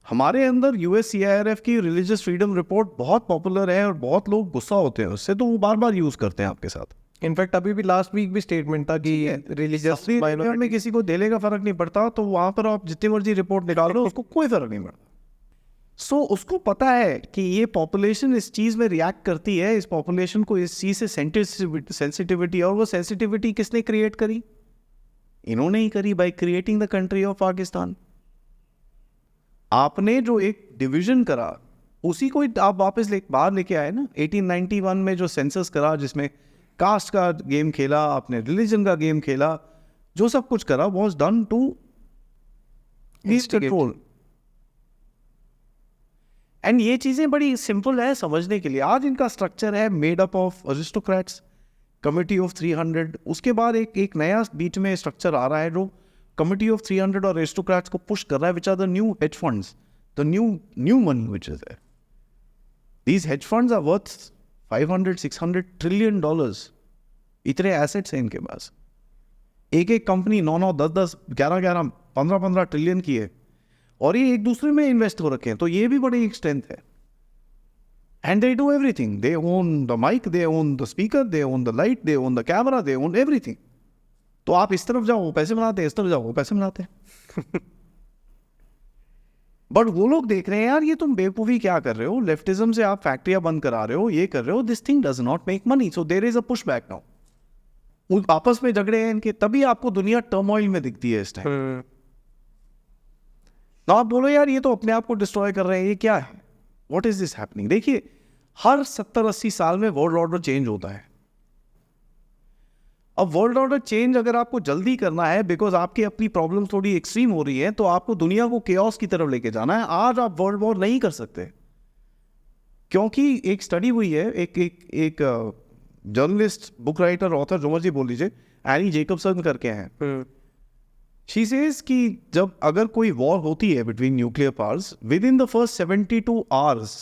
हमारे अंदर USCIRF की रिलीजियस फ्रीडम रिपोर्ट बहुत पॉपुलर है और बहुत लोग गुस्सा होते हैं उससे, तो वो बार बार यूज़ करते हैं आपके साथ. इनफैक्ट अभी भी लास्ट वीक भी स्टेटमेंट था कि रिलीजियस में किसी को देने का फर्क नहीं पड़ता, तो वहां पर आप जितनी मर्जी रिपोर्ट निकाल लो उसको कोई फर्क नहीं पड़ता. सो उसको पता है कि ये पॉपुलेशन इस चीज़ में रिएक्ट करती है, इस पॉपुलेशन को इस चीज़ से सेंसिटिविटी, और वो सेंसिटिविटी किसने क्रिएट करी? इन्होंने ही करी, by creating the country of Pakistan. आपने जो एक डिवीजन करा उसी को आप वापस बाहर लेके आए ना. 1891 में जो सेंसस करा, जिसमें कास्ट का गेम खेला आपने, रिलीजन का गेम खेला, जो सब कुछ करा was done to control. And ये चीजें बड़ी सिंपल है समझने के लिए. आज इनका स्ट्रक्चर है made up of aristocrats, committee of 300. उसके बाद एक नया बीच में स्ट्रक्चर आ रहा है जो कमिटी ऑफ 300 और अरिस्टोक्रेट्स को पुश कर रहा है, which are the new hedge funds, the new money which is there. These hedge funds are worth $500-600 trillion. इतने एसेट्स हैं इनके पास. एक एक कंपनी 9-9, 10-10, 11-11, 15-15 ट्रिलियन की है, और ये एक दूसरे में इन्वेस्ट हो रखे हैं. तो ये भी बड़ी एक स्ट्रेंथ है. And they do everything. They own the mic, they own the speaker, they own the light, they own the camera, they own everything. तो आप इस तरफ जाओ वो पैसे बनाते हैं, इस तरफ जाओ वो पैसे बनाते हैं. बट वो लोग देख रहे हैं यार ये तुम बेवकूफ़ी क्या कर रहे हो, लेफ्टिज्म से आप फैक्ट्रियां बंद करा रहे हो, ये कर रहे हो, this thing does not make money, so there is a push back now. आपस में झगड़े हैं इनके, तभी आपको दुनिया टर्मोइल में दिखती है इस टाइम. तो आप बोलो यार ये तो अपने आप को डिस्ट्रॉय कर रहे हैं, ये क्या है, व्हाट इज दिस हैपनिंग. देखिए हर 70-80 साल में वर्ल्ड ऑर्डर चेंज होता है. अब वर्ल्ड ऑर्डर चेंज अगर आपको जल्दी करना है, बिकॉज आपकी अपनी प्रॉब्लम थोड़ी एक्सट्रीम हो रही है, तो आपको दुनिया को केओस की तरफ लेके जाना है. आज आप वर्ल्ड वॉर नहीं कर सकते, क्योंकि एक स्टडी हुई है, एक जर्नलिस्ट, बुक राइटर, ऑथर, जो मर्जी बोल लीजिए, एनी जेकबसन करके हैं. शी सेज कि जब अगर कोई वॉर होती है between nuclear powers, with in the first 72 hours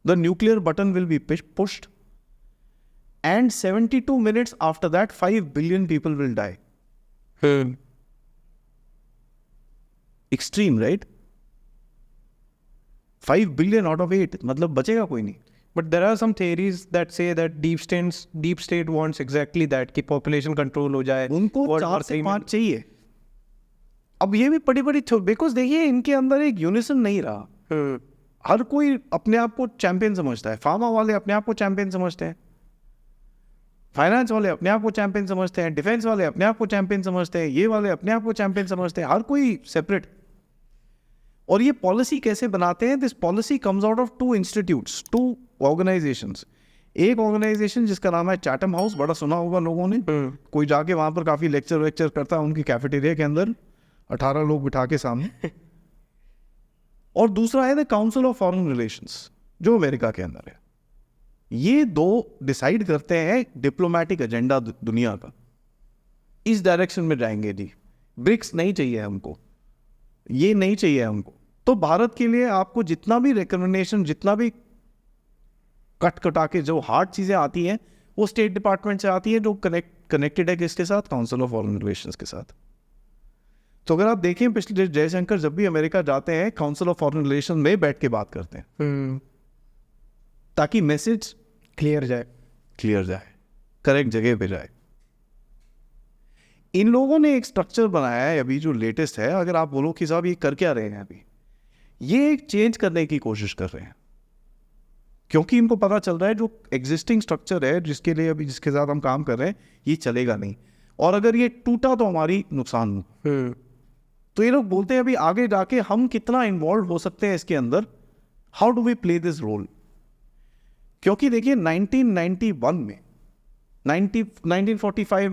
the nuclear button will be pushed, and 72 minutes after that 5 billion people will die. Extreme, right? 5 billion out of 8, मतलब बचेगा कोई नहीं. But there are some theories that say that deep state wants exactly that, कि population control हो जाए. उनको 4 से 5 चाहिए. अब ये भी बड़ी बिकॉज देखिए इनके अंदर एक यूनिसन नहीं रहा. हर कोई अपने आप को चैंपियन समझता है. फार्मा वाले अपने आप को चैंपियन समझते हैं, फाइनेंस वाले अपने आप को चैंपियन समझते हैं, डिफेंस वाले अपने आप को चैंपियन समझते हैं, ये वाले अपने आप को चैंपियन समझते हैं, हर कोई सेपरेट. और ये पॉलिसी कैसे बनाते हैं? This policy comes out of 2 institutes, 2 organisations. एक ऑर्गेनाइजेशन जिसका नाम है चैटम हाउस, बड़ा सुना होगा लोगों ने, कोई जाके वहां पर काफी लेक्चर करता है उनकी कैफेटेरिया के अंदर, 18 लोग बिठा के सामने. और दूसरा है the council of foreign relations, जो अमेरिका के अंदर है. ये 2 डिसाइड करते हैं डिप्लोमेटिक एजेंडा दुनिया का. इस डायरेक्शन में जाएंगे जी, ब्रिक्स नहीं चाहिए हमको, ये नहीं चाहिए हमको। तो भारत के लिए आपको जितना भी रिकमेंडेशन, जितना भी कट कटा के जो हार्ड चीज़ें आती हैं वो स्टेट डिपार्टमेंट से आती है, जो कनेक्टेड है किसके साथ, काउंसिल ऑफ फॉरेन रिलेशंस के साथ। तो अगर आप देखें पिछले जयशंकर जब भी अमेरिका जाते हैं काउंसिल ऑफ फॉरेन रिलेशन में बैठ के बात करते हैं, ताकि मैसेज क्लियर जाए, करेक्ट जगह पे जाए। इन लोगों ने एक स्ट्रक्चर बनाया है अभी जो लेटेस्ट है, अगर आप बोलो कि साहब ये कर क्या रहे हैं अभी, ये एक चेंज करने की कोशिश कर रहे हैं, क्योंकि इनको पता चल रहा है जो एग्जिस्टिंग स्ट्रक्चर है जिसके लिए अभी जिसके साथ हम काम कर रहे हैं ये चलेगा नहीं, और अगर ये टूटा तो हमारी नुकसान हो। तो ये लोग बोलते हैं अभी आगे जाके हम कितना इन्वॉल्व हो सकते हैं इसके अंदर, how do we play this role. क्योंकि देखिए 1991 में 1945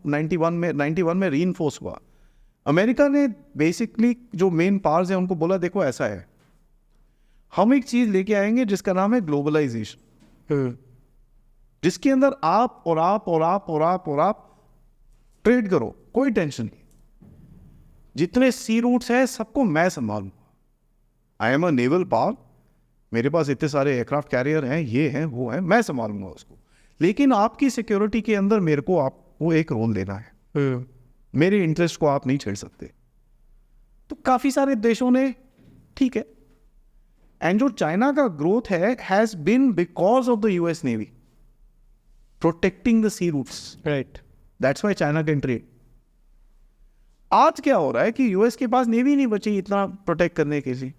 1991 में रीइंफोर्स हुआ। अमेरिका ने बेसिकली जो मेन पावर्स हैं उनको बोला देखो ऐसा है, हम एक चीज लेके आएंगे जिसका नाम है ग्लोबलाइजेशन, जिसके अंदर आप और आप और आप और आप और आप ट्रेड करो, कोई टेंशन नहीं, जितने सी रूट्स हैं सबको मैं संभालूंगा, I am a naval power, मेरे पास इतने सारे एयरक्राफ्ट कैरियर हैं, ये हैं वो हैं, मैं संभालूंगा उसको, लेकिन आपकी सिक्योरिटी के अंदर मेरे को आपको एक रोल देना है, मेरे इंटरेस्ट को आप नहीं छेड़ सकते। तो काफी सारे देशों ने ठीक है, एंड जो चाइना का ग्रोथ है has been because of the US navy protecting the sea routes, right, that's why China can trade. आज क्या हो रहा है कि यूएस के पास नेवी नहीं बची इतना प्रोटेक्ट करने के लिए,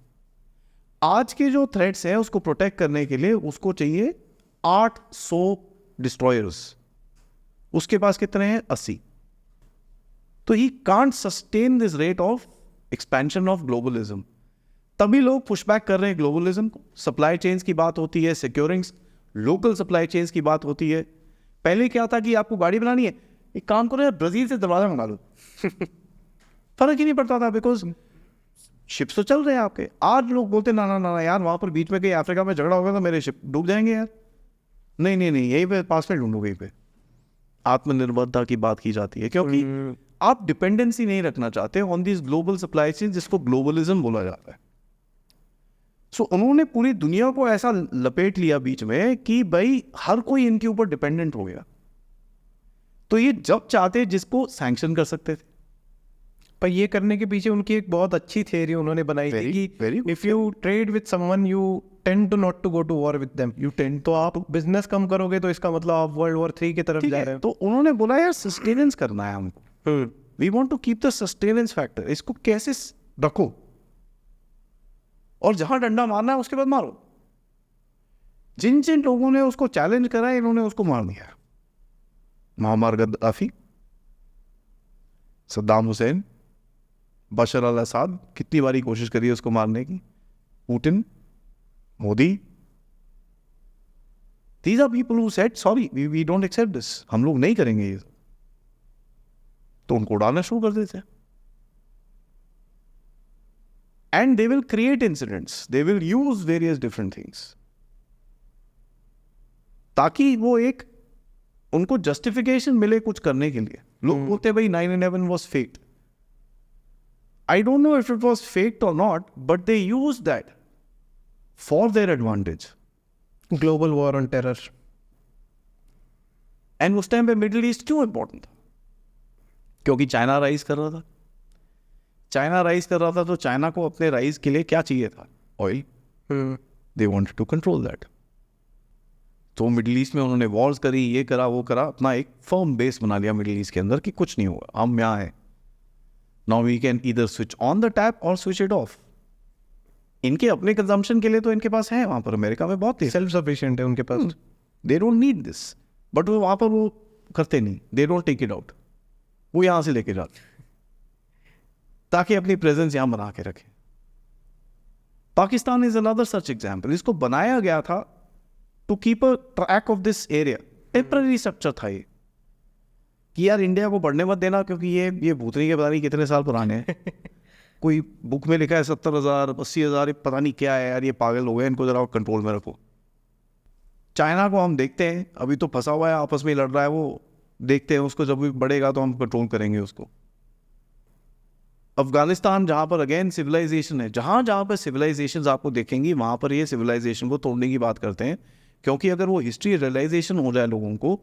आज के जो थ्रेट्स हैं उसको प्रोटेक्ट करने के लिए उसको चाहिए 800 डिस्ट्रॉयर्स, उसके पास कितने हैं 80। तो he can't sustain this rate of expansion of globalism. तभी लोग पुशबैक कर रहे हैं ग्लोबलिज्म को। सप्लाई चेन्स की बात होती है, सिक्योरिंग लोकल सप्लाई चेन्स की बात होती है। पहले क्या था कि आपको गाड़ी बनानी है, एक काम करो यार ब्राजील से दरवाजा मंगा लो फर्क ही नहीं पड़ता था, बिकॉज शिप्स तो चल रहे हैं आपके। आज लोग बोलते ना ना ना यार वहां पर बीच में कहीं अफ्रीका में झगड़ा होगा तो मेरे शिप डूब जाएंगे यार, नहीं नहीं नहीं यहीं पे पास में ढूंढो, कहीं पे आत्मनिर्भरता की बात की जाती है, क्योंकि आप डिपेंडेंसी नहीं रखना चाहते on this global supply chain जिसको ग्लोबलिज्म बोला जाता है। सो उन्होंने पूरी दुनिया को ऐसा लपेट लिया बीच में कि भाई हर कोई इनके ऊपर डिपेंडेंट हो गया। तो ये जब चाहते जिसको सैंक्शन कर सकते थे। पर ये करने के पीछे उनकी एक बहुत अच्छी थियरी उन्होंने बनाई थी कि if you trade with someone you tend to not to go to war with them, you tend तो आप बिजनेस कम करोगे तो इसका मतलब आप वर्ल्ड वॉर 3 की तरफ जा रहे हो। तो उन्होंने बोला यार सस्टेनेंस करना है हमको, we want to keep the sustenance factor, इसको कैसे रखो और जहां डंडा मारना है उसके बाद मारो। जिन जिन लोगों ने उसको चैलेंज करा इन्होंने उसको मार दिया। मुअम्मर गद्दाफी, सद्दाम हुसैन, बशर अल असद, कितनी बारी कोशिश करी है उसको मारने की, Putin, Modi, these are people who said sorry we don't accept this, हम लोग नहीं करेंगे ये, तो उनको उड़ाना शुरू कर देते हैं। and they will create incidents, they will use various different things, ताकि वो एक उनको जस्टिफिकेशन मिले कुछ करने के लिए। लोग बोलते हैं भाई 9/11 was faked, I don't know if it was faked or not, but they used that for their advantage. Global war on terror. And उस टाइम पे मिडिल ईस्ट क्यों इंपॉर्टेंट था? क्योंकि चाइना राइज कर रहा था। चाइना राइज कर रहा था तो चाइना को अपने राइज के लिए क्या चाहिए था? Oil. They wanted to control that. तो मिडिल ईस्ट में उन्होंने वॉर्स करी, ये करा वो करा, अपना एक फर्म बेस बना लिया मिडिल ईस्ट के अंदर कि कुछ नहीं होगा, हम यहाँ हैं। Now we can either switch on the tap और स्विच इट ऑफ। इनके अपने कंजम्पशन के लिए तो इनके पास है, वहां पर अमेरिका में बहुत सेल्फ सफिशिएंट है उनके पास। They don't need this, but वो वहां पर वो करते नहीं, they don't take it out, वो यहां से लेके जाते ताकि अपनी प्रेजेंस यहां बना के रखें। Pakistan is another such example. इसको बनाया गया था to keep a track of this area, temporary structure था ये कि यार इंडिया को बढ़ने मत देना, क्योंकि ये भूतनी के पता नहीं कितने साल पुराने हैं। कोई बुक में लिखा है 70,000 80,000, पता नहीं क्या है यार, ये पागल हो गए, इनको जरा कंट्रोल में रखो। चाइना को हम देखते हैं अभी तो फंसा हुआ है, आपस में लड़ रहा है वो देखते हैं उसको, जब भी बढ़ेगा तो हम कंट्रोल करेंगे उसको। अफगानिस्तान जहाँ पर अगेन सिविलाइजेशन है, जहाँ जहाँ पर सिविलाइजेशंस आपको देखेंगी वहाँ पर ये सिविलाइजेशन को तोड़ने की बात करते हैं, क्योंकि अगर वो हिस्ट्री रियलाइजेशन हो जाए लोगों को,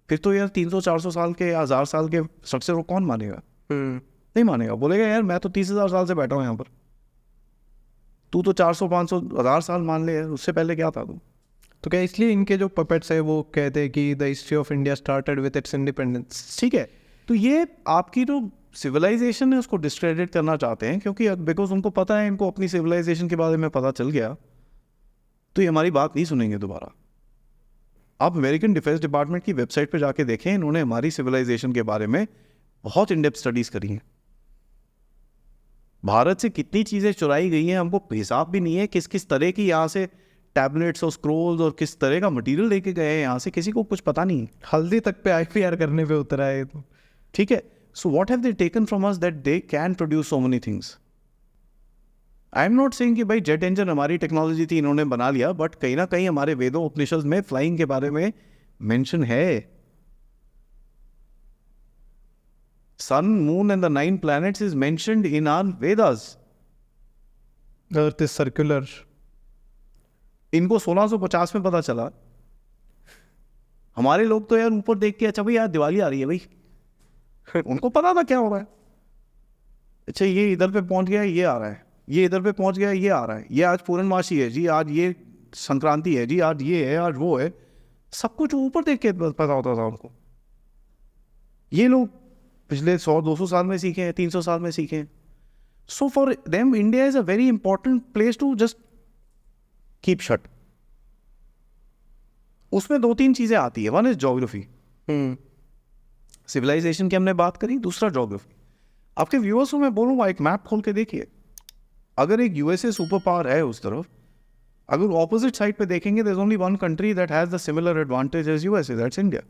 फिर तो यार 300-400 साल के, 1000 साल के स्ट्रक्चर को कौन मानेगा? नहीं मानेगा, बोलेगा यार मैं तो 30,000 साल से बैठा हूँ यहाँ पर, तू तो 400-500 1000 साल मान ले, उससे पहले क्या था तू? तो क्या इसलिए इनके जो पपेट्स है वो कहते हैं कि the history of India started with its independence? ठीक है, तो ये आपकी जो सिविलाइजेशन है उसको डिस्क्रेडिट करना चाहते हैं, क्योंकि बिकॉज उनको पता है, इनको अपनी सिविलाइजेशन के बारे में पता चल गया, तो ये हमारी बात नहीं सुनेंगे दोबारा। आप अमेरिकन डिफेंस डिपार्टमेंट की वेबसाइट पे जाके देखें, इन्होंने हमारी सिविलाइजेशन के बारे में बहुत इन डेप्थ स्टडीज करी हैं। भारत से कितनी चीज़ें चुराई गई हैं हमको हिसाब भी नहीं है, किस किस तरह की यहाँ से टैबलेट्स और स्क्रोल्स और किस तरह का मटेरियल लेके गए हैं यहाँ से, किसी को कुछ पता नहीं है। हल्दी तक पे IPR करने पे उतरा है तो। ठीक है, so what have they taken from us that they can produce so many things? I am not saying कि भाई जेट इंजन हमारी टेक्नोलॉजी थी, इन्होंने बना लिया, बट कहीं ना कहीं हमारे वेदों उपनिषद में फ्लाइंग के बारे में मेंशन है। Sun, moon and the 9 planets is mentioned in our Vedas. Earth is circular. इनको 1650 में पता चला। हमारे लोग तो यार ऊपर देख के, अच्छा भाई यार दिवाली आ रही है भाई उनको पता था क्या हो रहा है। अच्छा ये इधर पे पहुंच गया, ये आ रहा है, ये इधर पे पहुंच गया, ये आ रहा है, ये आज पूर्णमासी है जी, आज ये संक्रांति है जी, आज ये है, आज वो है, सब कुछ ऊपर देख के पता होता था उनको। ये लोग पिछले 100-200 साल में सीखे हैं, 300 साल में सीखे हैं। So for them India is a very important place to just keep shut. उसमें 2-3 चीजें आती है, वन इज ज्योग्राफी, सिविलाइजेशन की हमने बात करी, दूसरा ज्योग्राफी। आपके व्यूअर्स को मैं बोलूँगा एक मैप खोल के देखिए, अगर एक यूएसए सुपर पावर है उस तरफ, अगर ऑपोजिट साइड पे देखेंगे there is only one country that has the similar advantage as USA, that's India.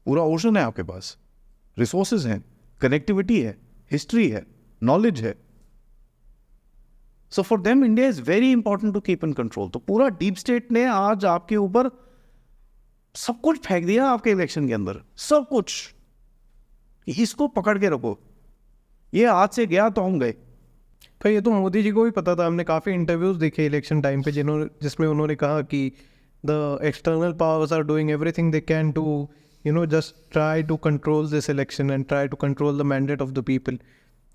पूरा ओशन है आपके पास, रिसोर्सेज हैं, कनेक्टिविटी है, हिस्ट्री है, नॉलेज है। So for them India is very important to keep in control. तो पूरा डीप स्टेट ने आज आपके ऊपर सब कुछ फेंक दिया आपके इलेक्शन के अंदर, सब कुछ, इसको पकड़ के रखो, ये हाथ से गया तो हम गए। तो ये तो मोदी जी को भी पता था, हमने काफ़ी इंटरव्यूज़ देखे इलेक्शन टाइम पे जिसमें उन्होंने कहा कि the external powers are doing everything they can to just try to control this election and try to control the mandate of the people।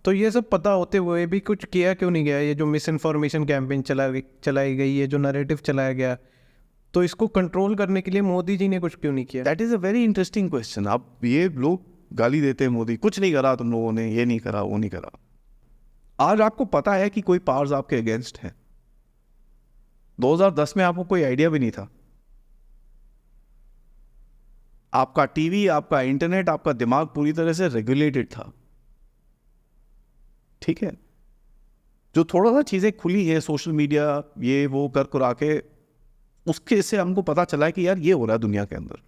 तो ये सब पता होते हुए भी कुछ किया क्यों नहीं गया? ये जो मिस इन्फॉर्मेशन कैंपेन चलाई गई है, जो नैरेटिव चलाया गया, तो इसको कंट्रोल करने के लिए मोदी जी ने कुछ क्यों नहीं किया? That is a very interesting question. अब ये लोग गाली देते हैं मोदी, कुछ नहीं करा तुम लोगों ने, ये नहीं करा, वो नहीं करा। आज आपको पता है कि कोई पावर्स आपके अगेंस्ट है। 2010 में आपको कोई आइडिया भी नहीं था। आपका टीवी, आपका इंटरनेट, आपका दिमाग पूरी तरह से रेगुलेटेड था। ठीक है, जो थोड़ा सा चीज़ें खुली है, सोशल मीडिया ये वो कर कुरा के, उसके से हमको पता चला है कि यार ये हो रहा है दुनिया के अंदर।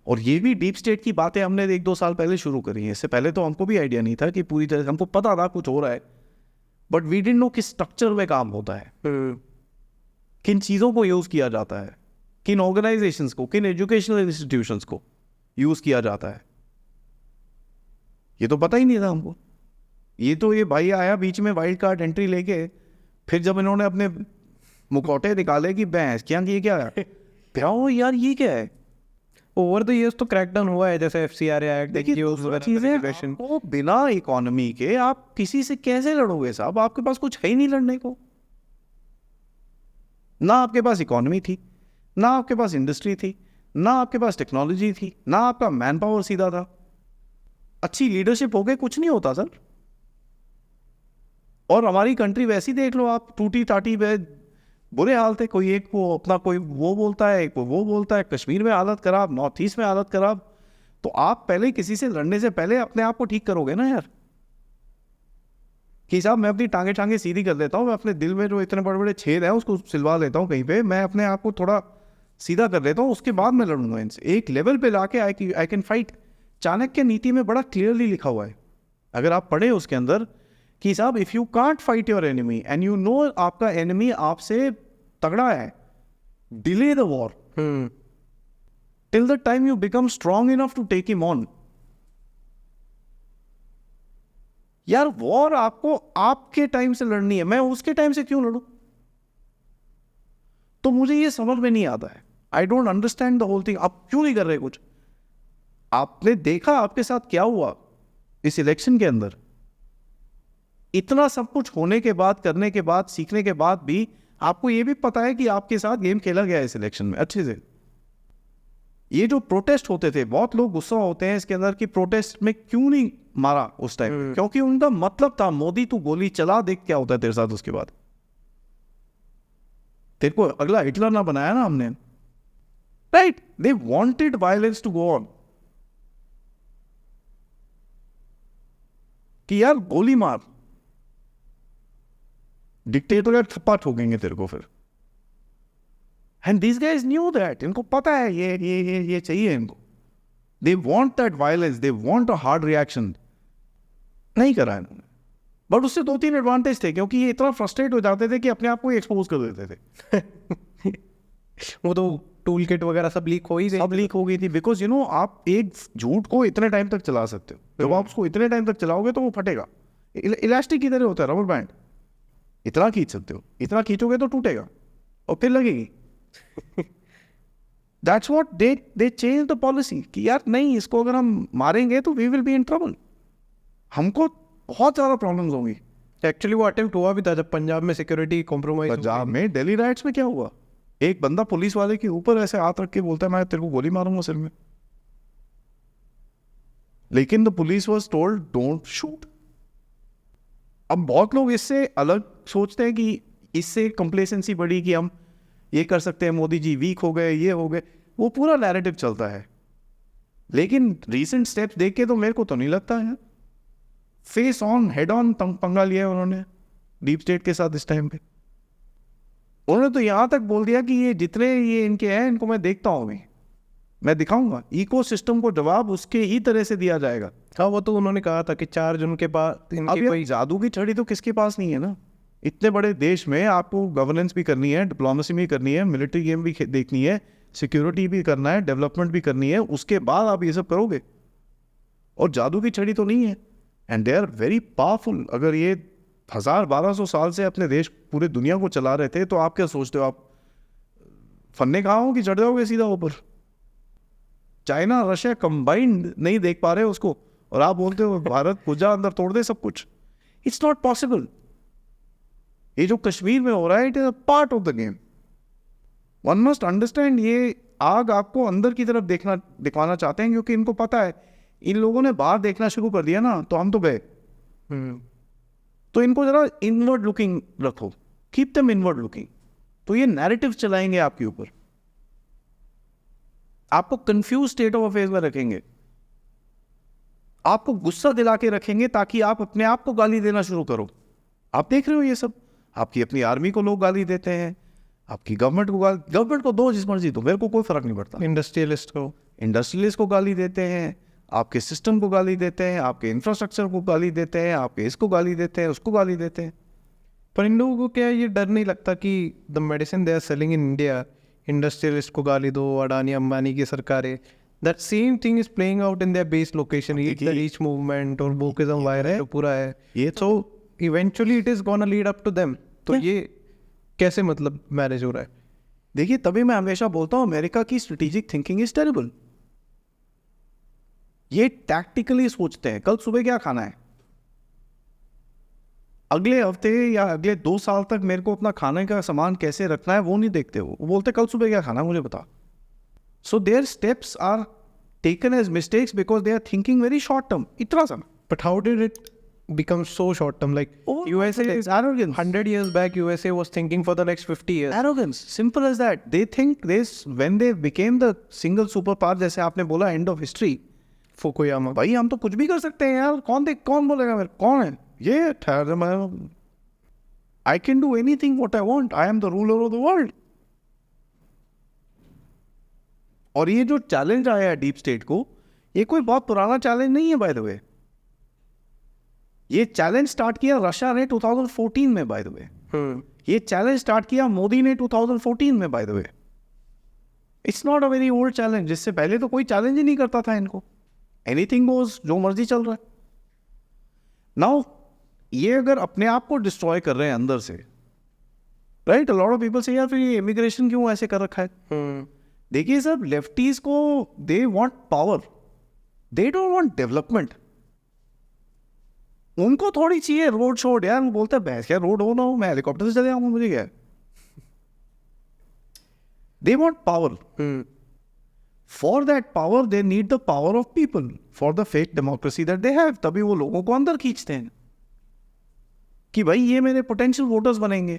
और ये भी डीप स्टेट की बातें हमने 1-2 साल पहले शुरू करी हैं। इससे पहले तो हमको भी आइडिया नहीं था कि पूरी तरह से, हमको पता था कुछ हो रहा है, बट वी डिडंट नो किस स्ट्रक्चर में काम होता है, किन चीज़ों को यूज़ किया जाता है, किन ऑर्गेनाइजेशंस को, किन एजुकेशनल इंस्टीट्यूशंस को यूज़ किया जाता है, ये तो पता ही नहीं था हमको। ये तो ये भाई आया बीच में वाइल्ड कार्ड एंट्री लेके, फिर जब इन्होंने अपने मुखौटे निकाले कि भैंस क्या, ये क्या है प्याओ यार, ये क्या है। ओवर द इयर्स तो क्रैकडाउन हुआ है, जैसे FCRA एक्ट, देखिए चीज़ें, आपको बिना इकोनॉमी के आप किसी से कैसे लड़ोगे साहब? आपके पास कुछ है ही नहीं लड़ने को। ना आपके पास इकोनॉमी थी, ना आपके पास इंडस्ट्री थी, ना आपके पास टेक्नोलॉजी थी, ना आपका मैन पावर सीधा था। अच्छी लीडरशिप हो गई, कुछ नहीं होता सर। और हमारी कंट्री वैसी देख लो आप, टूटी टाटी पे बुरे हाल थे। कोई एक वो अपना कोई वो बोलता है, एक वो बोलता है, कश्मीर में हालत खराब, नॉर्थ ईस्ट में हालत खराब। तो आप पहले किसी से लड़ने से पहले अपने आप को ठीक करोगे ना यार, कि साहब मैं अपनी टांगे सीधी कर लेता हूँ, मैं अपने दिल में जो इतने बड़े बड़े छेद हैं उसको सिलवा लेता हूँ कहीं पे, मैं अपने आप को थोड़ा सीधा कर लेता हूँ, उसके बाद मैं लड़ूंगा इनसे। एक लेवल पे लाके आई कैन फाइट। चाणक्य नीति में बड़ा क्लियरली लिखा हुआ है, अगर आप पढ़े उसके अंदर, कि साहब if you can't fight your enemy and you know आपका एनिमी आपसे तगड़ा है, delay the war. till the time you become strong enough to take him on. यार वॉर आपको आपके टाइम से लड़नी है, मैं उसके टाइम से क्यों लड़ूं? तो मुझे ये समझ में नहीं आता है. I don't understand the whole thing. आप क्यों नहीं कर रहे कुछ? आपने देखा आपके साथ क्या हुआ इस इलेक्शन के अंदर. इतना सब कुछ होने के बाद, करने के बाद, सीखने के बाद भी आपको ये भी पता है कि आपके साथ गेम खेला गया है इस इलेक्शन में अच्छे से. ये जो प्रोटेस्ट होते थे, बहुत लोग गुस्सा होते हैं इसके अंदर कि प्रोटेस्ट में क्यों नहीं मारा उस टाइम, क्योंकि उनका मतलब था मोदी तू गोली चला, देख क्या होता है तेरे साथ उसके बाद. तेरे को अगला हिटलर ना बनाया ना हमने. Right, they wanted violence to go on. कि यार गोली मार, डिक्टेटर यार थप्पा ठोकेंगे तेरे को फिर. And this guys knew that. इनको पता है ये चाहिए इनको. They want that violence, they want a hard reaction. नहीं करा इन्होंने. बट उससे 2-3 एडवांटेज थे, क्योंकि ये इतना फ्रस्ट्रेट हो जाते थे कि अपने आप को एक्सपोज कर देते थे. वो तो टूल किट वगैरह सब लीक हो ही गई. सब लीक हो गई थी. बिकॉज आप एक झूठ को इतने टाइम तक चला सकते हो. जब आप उसको इतने टाइम तक चलाओगे तो वो फटेगा. इलास्टिक की तरह होता है, रबर बैंड. इतना खींच सकते हो, इतना खींचोगे तो टूटेगा और फिर लगेगी. That's what they change the policy कि यार नहीं, इसको अगर हम मारेंगे तो we will be in trouble. हमको बहुत ज़्यादा प्रॉब्लम्स होंगी. एक्चुअली वो अटेम्प्ट हुआ भी था जब पंजाब में सिक्योरिटी कॉम्प्रोमाइज. पंजाब में दिल्ली राइट्स में क्या हुआ, एक बंदा पुलिस वाले के ऊपर ऐसे हाथ रख के बोलता है मैं तेरे को गोली मारूंगा सिर में. लेकिन the police was told don't shoot. अब बहुत लोग इससे अलग सोचते हैं कि इससे कंप्लेसेंसी बढ़ी कि हम ये कर सकते हैं, मोदी जी वीक हो गए, ये हो गए. वो पूरा नैरेटिव चलता है. लेकिन रीसेंट स्टेप्स देख के तो मेरे को तो नहीं लगता है. फेस ऑन, हेड ऑन पंगा लिया है उन्होंने डीप स्टेट के साथ इस टाइम पे. उन्होंने तो यहाँ तक बोल दिया कि ये जितने ये इनके हैं इनको मैं देखता हूँ, मैं दिखाऊंगा. इकोसिस्टम को जवाब उसके ही तरह से दिया जाएगा. हाँ, वो तो उन्होंने कहा था कि चार्ज उनके पास. अब कोई जादू की छड़ी तो किसके पास नहीं है ना. इतने बड़े देश में आपको गवर्नेंस भी करनी है, डिप्लोमेसी भी करनी है, मिलिट्री गेम भी देखनी है, सिक्योरिटी भी करना है, डेवलपमेंट भी करनी है. उसके बाद आप ये सब करोगे. और जादू की छड़ी तो नहीं है. And they are very powerful. अगर ये 1000-1200 साल से अपने देश पूरे दुनिया को चला रहे थे तो आप क्या सोचते हो, आप फन्ने कहाँ हो कि चढ़ जाओगे सीधा ऊपर. चाइना रशिया कंबाइंड नहीं देख पा रहे उसको और आप बोलते हो भारत पूजा अंदर तोड़ दे सब कुछ. It's not possible. ये जो कश्मीर में हो रहा है it is a part of the game. One must understand. ये आग आपको अंदर की तरफ दिखवाना चाहते हैं, क्योंकि इनको पता है इन लोगों ने बाहर देखना शुरू कर दिया ना तो हम तो गए. तो इनको जरा इनवर्ड लुकिंग रखो, कीप देम इनवर्ड लुकिंग. तो ये नैरेटिव चलाएंगे आपके ऊपर, आपको कंफ्यूज स्टेट ऑफ अफेयर्स में रखेंगे, आपको गुस्सा दिला के रखेंगे ताकि आप अपने आप को गाली देना शुरू करो. आप देख रहे हो ये सब. आपकी अपनी आर्मी को लोग गाली देते हैं, आपकी गवर्नमेंट को गवर्नमेंट को दो जिस मर्जी दो, मेरे को कोई फर्क नहीं पड़ता. इंडस्ट्रियलिस्ट को गाली देते हैं, आपके सिस्टम को गाली देते हैं, आपके इंफ्रास्ट्रक्चर को गाली देते हैं, आपके इसको गाली देते हैं, उसको गाली देते हैं. पर इन लोगों को क्या ये डर नहीं लगता कि the medicine they are selling in India, industrialist को गाली दो, अडानी अंबानी की सरकारें, that same thing is playing out in their base location. Eat the rich movement और वोकिज्म वायरस जो पूरा है ये. So eventually it is gonna lead up to them. तो ये कैसे मतलब मैनेज हो रहा है? देखिए, तभी मैं हमेशा बोलता हूँ अमेरिका की स्ट्रेटेजिक थिंकिंग इज टेरिबल. ये टैक्टिकली सोचते हैं कल सुबह क्या खाना है, अगले हफ्ते या अगले 2 साल तक मेरे को अपना खाने का सामान कैसे रखना है वो नहीं देखते. वो बोलते कल सुबह क्या खाना है मुझे बता. So their steps are taken as mistakes because they are thinking very short term. इतना सा. But how did it become so short term? Like USA is arrogance. 100 years back, USA was thinking for the next 50 years. Arrogance, simple as that. They think this when they became the single superpower, जैसे आपने बोला end of history. Fukuyama. भाई हम तो कुछ भी कर सकते हैं यार. कौन बोलेगा मेरे कौन है ये ठहर. मैं I can do anything what I want. I am the ruler of the world. और ये जो चैलेंज आया है डीप स्टेट को, ये कोई बहुत पुराना चैलेंज नहीं है बाय द वे. ये चैलेंज स्टार्ट किया रशिया ने 2014 में बाय द वे. ये चैलेंज स्टार्ट किया मोदी ने 2014 में by the way. It's not a very old challenge, जिससे पहले तो कोई चैलेंज ही नहीं करता था इनको, एनीथिंग गोज, जो मर्जी चल रहा है। नाउ ये अगर अपने आप को डिस्ट्रॉय कर रहे हैं अंदर से, right, a lot of people से यार फिर ये इमिग्रेशन क्यों ऐसे कर रखा है। देखिए सर, लेफ्टीज को they want power, they don't want development. उनको थोड़ी चाहिए रोड शोड, यार वो बोलते हैं बहस क्या रोड हो ना हो, मैं हेलीकॉप्टर से चले आऊंगा, मुझे क्या है। They want power, for that power they need the power of people, for the fake democracy that they have. तभी वो लोगों को अंदर खींचते हैं कि भाई ये मेरे पोटेंशियल वोटर्स बनेंगे।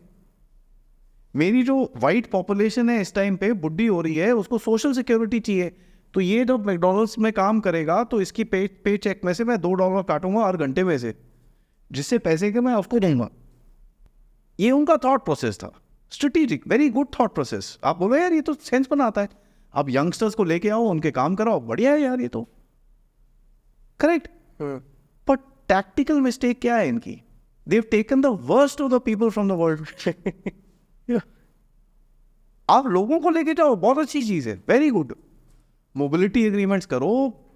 मेरी जो वाइट पॉपुलेशन है इस टाइम पे बुढ़ी हो रही है, उसको सोशल सिक्योरिटी चाहिए, तो ये जब मैकडोनल्ड्स में काम करेगा तो इसकी पे चेक में से मैं $2 काटूंगा हर घंटे में से, जिससे पैसे के मैं उसको दूंगा। ये उनका थॉट प्रोसेस था, strategic, very good thought process. आप बोलो यार ये तो सेंस बनाता है, आप यंगस्टर्स को लेके आओ, उनके काम कराओ, बढ़िया है यार ये तो करेक्ट। पर टैक्टिकल मिस्टेक क्या है इनकी, they have taken the worst of the people from the world. आप लोगों को लेके जाओ, बहुत अच्छी चीज है, वेरी गुड। मोबिलिटी एग्रीमेंट्स करो,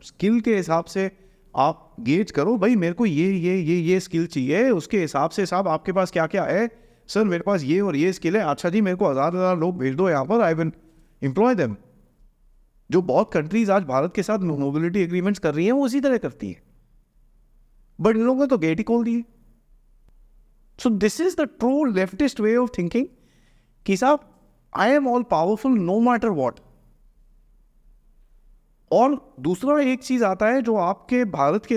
स्किल के हिसाब से आप गेज करो, भाई मेरे को ये स्किल चाहिए, उसके हिसाब से साहब आपके पास क्या क्या है, सर मेरे पास ये और ये स्किल है, अच्छा जी मेरे को 1000 लोग भेज दो यहाँ पर, आई विल एम्प्लॉय देम। जो बहुत कंट्रीज आज भारत के साथ मोबिलिटी एग्रीमेंट्स कर रही हैं वो उसी तरह करती है, बट इन लोगों ने तो गेट ही खोल दिए। So this is the true leftist way of thinking कि साहब I am all powerful no matter what. और दूसरा एक चीज आता है जो आपके भारत के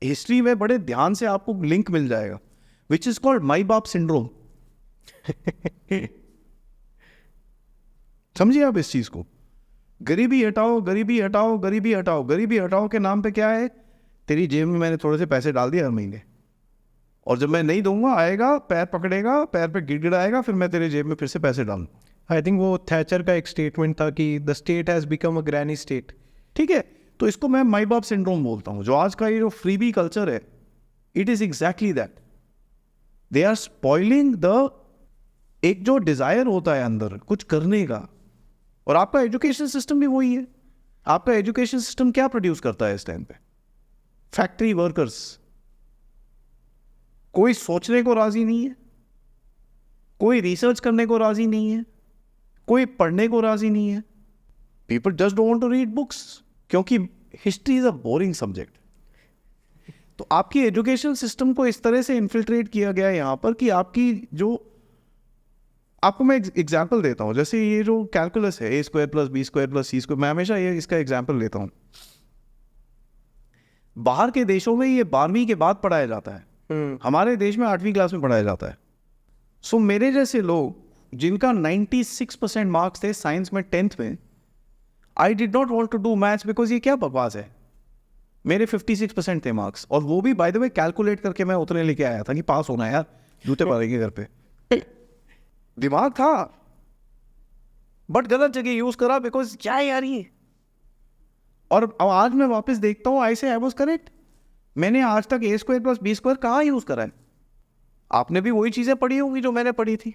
हिस्ट्री में बड़े ध्यान से आपको लिंक मिल जाएगा, विच इज कॉल्ड माई बाप सिंड्रोम। समझिए आप इस चीज को, गरीबी हटाओ, गरीबी हटाओ, गरीबी हटाओ। गरीबी हटाओ के नाम पे क्या है, तेरी जेब में मैंने थोड़े से पैसे डाल दिए हर महीने, और जब मैं नहीं दूंगा आएगा, पैर पकड़ेगा, पैर पे गिड़गिड़ाएगा, फिर मैं तेरे जेब में फिर से पैसे डालूं। आई थिंक वो थैचर का एक स्टेटमेंट था कि the state has become a granny state. ठीक है, तो इसको मैं माई बाप सिंड्रोम बोलता हूं। जो आज का ये जो फ्रीबी कल्चर है, it is exactly that, they are spoiling the एक जो डिजायर होता है अंदर कुछ करने का। और आपका एजुकेशन सिस्टम भी वही है। आपका एजुकेशन सिस्टम क्या प्रोड्यूस करता है इस टाइम पे, फैक्ट्री वर्कर्स। कोई सोचने को राजी नहीं है, कोई रिसर्च करने को राजी नहीं है, कोई पढ़ने को राजी नहीं है। People just don't want to read books, क्योंकि history is a boring subject. तो आपकी एजुकेशन सिस्टम को इस तरह से इन्फिल्ट्रेट किया गया है यहाँ पर कि आपकी जो, आपको मैं एग्जाम्पल देता हूँ, जैसे ये जो कैलकुलस है, A² + B² + C², मैं हमेशा ये इसका एग्जाम्पल लेता हूँ। बाहर के देशों में ये 12वीं के बाद पढ़ाया जाता है, हमारे देश में 8वीं क्लास में पढ़ाया जाता है। सो मेरे जैसे लोग जिनका 96% मार्क्स थे साइंस में 10th में, I did not want to do maths because ये क्या बकवास है। मेरे 56% थे मार्क्स, और वो भी बाय द वे कैलकुलेट करके मैं उतने लेके आया था कि पास होना है यार, जूते पड़ेंगे घर पे। दिमाग था, बट गलत जगह यूज करा, बिकॉज क्या है यार ये। और अब आज मैं वापस देखता हूँ, आई से आई वाज करेक्ट। मैंने आज तक A² + B² कहाँ यूज करा है। आपने भी वही चीजें पढ़ी होंगी जो मैंने पढ़ी थी।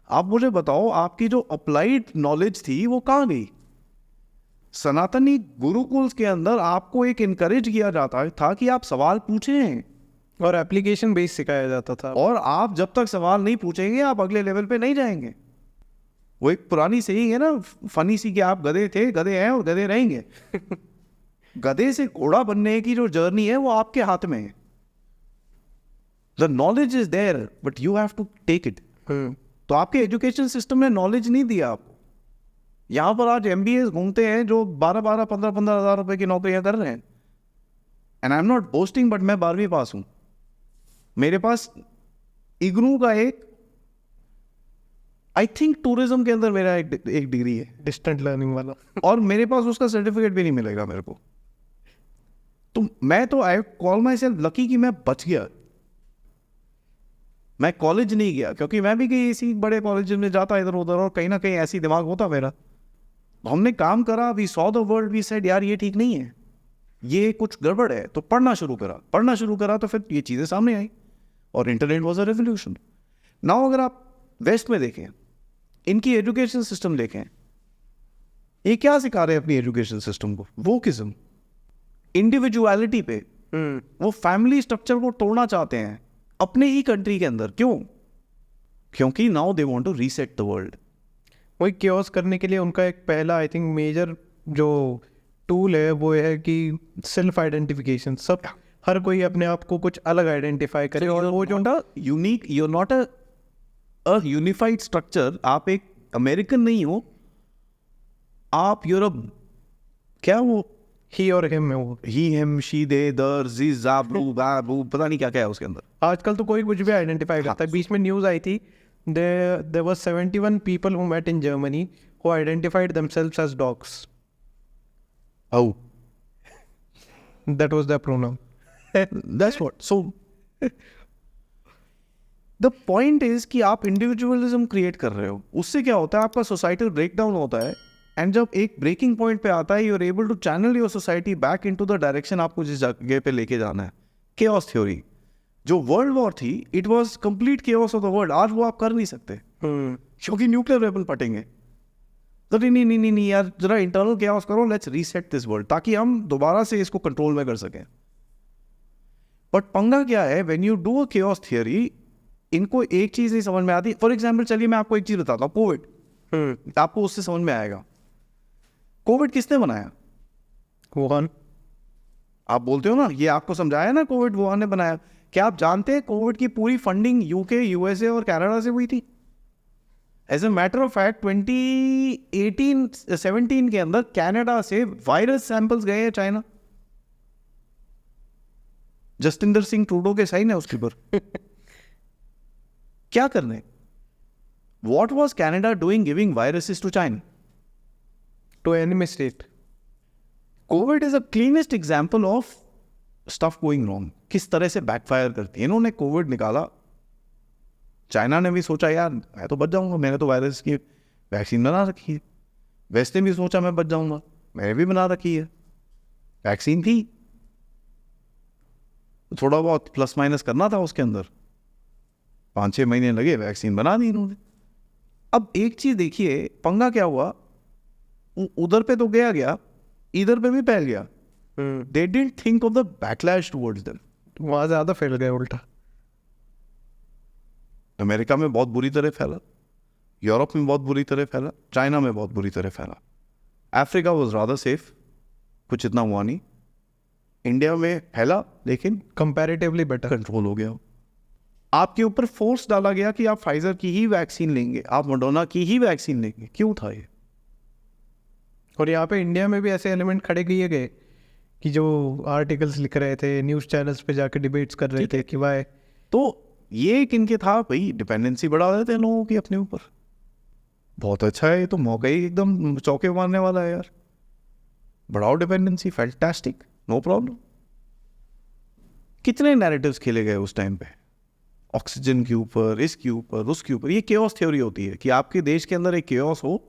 आप मुझे बताओ, आपकी जो अप्लाइड नॉलेज थी वो कहाँ गई। सनातनी गुरुकुल्स के अंदर आपको एक इनकरेज किया जाता था कि आप सवाल पूछें, और एप्लीकेशन बेस सिखाया जाता था। और आप जब तक सवाल नहीं पूछेंगे आप अगले लेवल पे नहीं जाएंगे। वो एक पुरानी सही है ना, फनी सी, कि आप गधे थे, गधे हैं और गधे रहेंगे। गधे से घोड़ा बनने की जो जर्नी है वो आपके हाथ में है। The knowledge is there but you have to take it. तो आपके एजुकेशन सिस्टम ने नॉलेज नहीं दिया आपको। यहाँ पर आज MBAs घूमते हैं जो 12-12, 15-15 हज़ार रुपए की नौकरियां कर रहे हैं। And I am not boasting, but मैं 12वीं पास हूं। मेरे पास इग्नू का एक, आई थिंक टूरिज्म के अंदर मेरा एक डिग्री है, डिस्टेंट लर्निंग वाला। और मेरे पास उसका सर्टिफिकेट भी नहीं मिलेगा मेरे को। तो मैं तो I call my self lucky कि मैं बच गया। मैं कॉलेज नहीं गया, क्योंकि मैं भी कहीं इसी बड़े कॉलेज में जाता इधर उधर, और कहीं ना कहीं ऐसी दिमाग होता मेरा। हमने काम करा, we saw the world, we said यार ये ठीक नहीं है, ये कुछ गड़बड़ है। तो पढ़ना शुरू करा तो फिर ये चीज़ें सामने आई, और internet was a revolution. Now अगर आप वेस्ट में देखें, इनकी एजुकेशन सिस्टम देखें, ये क्या सिखा रहे हैं अपनी एजुकेशन सिस्टम को? वोकिज्म, इंडिविजुअलिटी पे। वो फैमिली स्ट्रक्चर को तोड़ना चाहते हैं अपने ही कंट्री के अंदर। क्यों? क्योंकि now they want to reset the world. वही क्योस करने के लिए उनका एक पहला आई थिंक मेजर जो टूल है वो है कि सेल्फ आइडेंटिफिकेशन। सब हर कोई अपने आप को कुछ अलग आइडेंटिफाई करे, और वो जो unique, you are not a unified structure. आप एक अमेरिकन नहीं हो, आप यूरोप, क्या वो ही और हिम है, वो ही हिम शी दे दर जी जा ब्रू बा बू, पता नहीं क्या क्या है उसके अंदर। आजकल तो कोई कुछ भी आइडेंटिफाई करता है। बीच में न्यूज़ आई थी, there were 71 people who met in Germany who identified themselves as dogs. How? That was the pronoun. That's what. So the point is कि आप इंडिविजुअलिज्म क्रिएट कर रहे हो, उससे क्या होता है, आपका सोसाइटल ब्रेकडाउन होता है। एंड जब एक ब्रेकिंग पॉइंट पे आता है, you are able to channel your society back into the direction आपको जिस जगह पे लेके जाना है। केओस थ्योरी, जो वर्ल्ड वॉर थी, it was complete chaos of the world. आज वो आप कर नहीं सकते क्योंकि न्यूक्लियर वेपन फटेंगे। तो नहीं यार, जरा इंटरनल केओस करो, लेट्स रीसेट दिस वर्ल्ड, ताकि हम दोबारा से इसको कंट्रोल में कर सकें। बट पंगा क्या है, when you do a chaos theory, इनको एक चीज नहीं समझ में आती। फॉर एग्जाम्पल, चलिए मैं आपको एक चीज बताता हूँ, कोविड। आपको उससे समझ में आएगा। कोविड किसने बनाया? वुहान। आप बोलते हो ना, ये आपको समझाया ना, कोविड वुहान ने बनाया। क्या आप जानते हैं कोविड की पूरी फंडिंग यूके, यूएसए और कनाडा से हुई थी? As a matter of fact 2018-17 के अंदर कनाडा से वायरस सैंपल्स गए हैं चाइना। जस्टिंदर सिंह ट्रूडो के साइन है उसके ऊपर। क्या करने? What was Canada doing giving viruses to China? To enemy state. COVID is a cleanest example of stuff going wrong. किस तरह से बैकफायर करती है। इन्होंने कोविड निकाला, चाइना ने भी सोचा यार मैं तो बच जाऊंगा, मैंने तो वायरस की वैक्सीन बना रखी है। वेस्ट ने भी सोचा मैं बच जाऊंगा, मैंने भी बना रखी है, वैक्सीन थी। थोड़ा बहुत प्लस माइनस करना था उसके अंदर, 5-6 महीने लगे, वैक्सीन बना दी इन्होंने। अब एक चीज देखिए, पंगा क्या हुआ, उधर पे तो गया, इधर पे भी फैल गया। They didn't think of the backlash towards them. वहां ज्यादा फैल गया उल्टा। अमेरिका में बहुत बुरी तरह फैला, यूरोप में बहुत बुरी तरह फैला, चाइना में बहुत बुरी तरह फैला। अफ्रीका वाज रादर सेफ, कुछ इतना हुआ नहीं। इंडिया में फैला लेकिन कंपैरेटिवली बेटर कंट्रोल हो गया। आपके ऊपर फोर्स डाला गया कि आप फाइजर की ही वैक्सीन लेंगे, आप मोडर्ना की ही वैक्सीन लेंगे। क्यों था ये? और यहाँ पे इंडिया में भी ऐसे एलिमेंट खड़े किए गए कि जो आर्टिकल्स लिख रहे थे, न्यूज़ चैनल्स पे जाके डिबेट्स कर रहे थे कि वाई। तो ये किनके था भाई? डिपेंडेंसी बढ़ा देते हैं लोगों की अपने ऊपर। बहुत अच्छा है, ये तो मौका ही एकदम चौके मारने वाला है यार। बढ़ाओ डिपेंडेंसी, फैंटास्टिक, नो प्रॉब्लम। कितने नैरेटिव्स खेले गए उस टाइम पे, ऑक्सीजन के ऊपर, इसके ऊपर, उसके ऊपर। ये केओस थ्योरी होती है कि आपके देश के अंदर एक केओस हो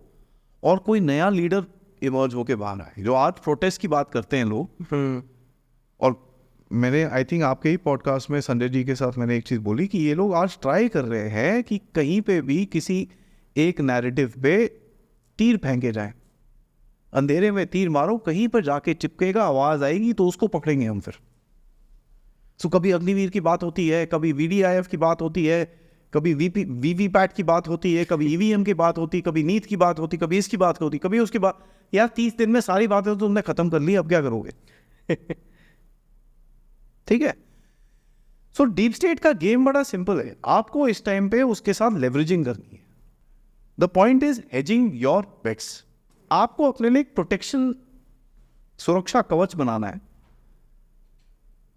और कोई नया लीडर इमर्ज होके बाहर आए। जो आज प्रोटेस्ट की बात करते हैं लोग, और मैंने आई थिंक आपके ही पॉडकास्ट में संजय जी के साथ मैंने एक चीज़ बोली कि ये लोग आज ट्राई कर रहे हैं कि कहीं पे भी किसी एक नैरेटिव पे तीर फेंके जाए। अंधेरे में तीर मारो, कहीं पर जाके चिपकेगा, आवाज़ आएगी तो उसको पकड़ेंगे हम फिर। सो कभी अग्निवीर की बात होती है, कभी VDIF की बात होती है, कभी वीवीपैट की बात होती है, कभी EVM की बात होती, कभी नीट की बात होती, कभी इसकी बात होती, कभी उसकी बात। यार 30 दिन में सारी बातें तो तुमने खत्म कर ली, अब क्या करोगे? ठीक है। सो डीप स्टेट का गेम बड़ा सिंपल है, आपको इस टाइम पे उसके साथ लेवरेजिंग करनी है। The point is hedging your bets. आपको अपने लिए एक प्रोटेक्शन, सुरक्षा कवच बनाना है।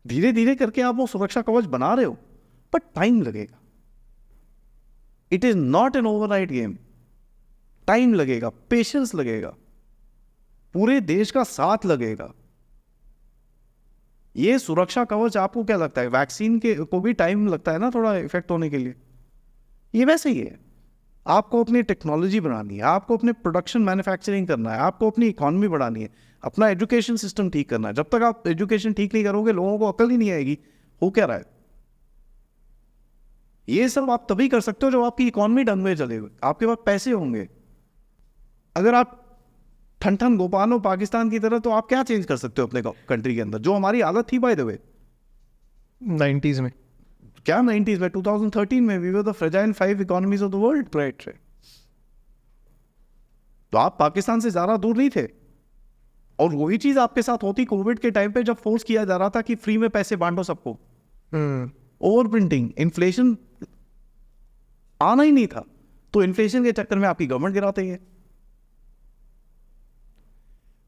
धीरे धीरे करके आप वो सुरक्षा कवच बना रहे हो, बट टाइम लगेगा। It is not an overnight game. Time लगेगा, पेशेंस लगेगा, पूरे देश का साथ लगेगा। ये सुरक्षा कवच, आपको क्या लगता है, वैक्सीन के को भी टाइम लगता है ना थोड़ा इफेक्ट होने के लिए? ये वैसे ही है। आपको अपनी टेक्नोलॉजी बनानी है, आपको अपने प्रोडक्शन मैन्युफैक्चरिंग करना है, आपको अपनी इकोनॉमी बढ़ानी है, अपना एजुकेशन सिस्टम ठीक करना है। जब तक आप एजुकेशन ठीक नहीं करोगे, लोगों को अकल ही नहीं आएगी हो क्या रहा है। ये सब आप तभी कर सकते हो जब आपकी इकोनॉमी ढंग में चलेगी, आपके पास पैसे होंगे। अगर आप ठन ठन गोपाल हो पाकिस्तान की तरह, तो आप क्या चेंज कर सकते हो अपने कंट्री के अंदर, जो हमारी हालत थी बाय द वे। 90s में। क्या 90s में, 2013 में we were the fragile 5 economies of the world. Right. तो आप पाकिस्तान से ज्यादा दूर नहीं थे। और वही चीज आपके साथ होती कोविड के टाइम पे, जब फोर्स किया जा रहा था कि फ्री में पैसे बांटो सबको। ओवर प्रिंटिंग, इन्फ्लेशन आना ही नहीं था, तो इन्फ्लेशन के चक्कर में आपकी गवर्नमेंट गिराते हैं।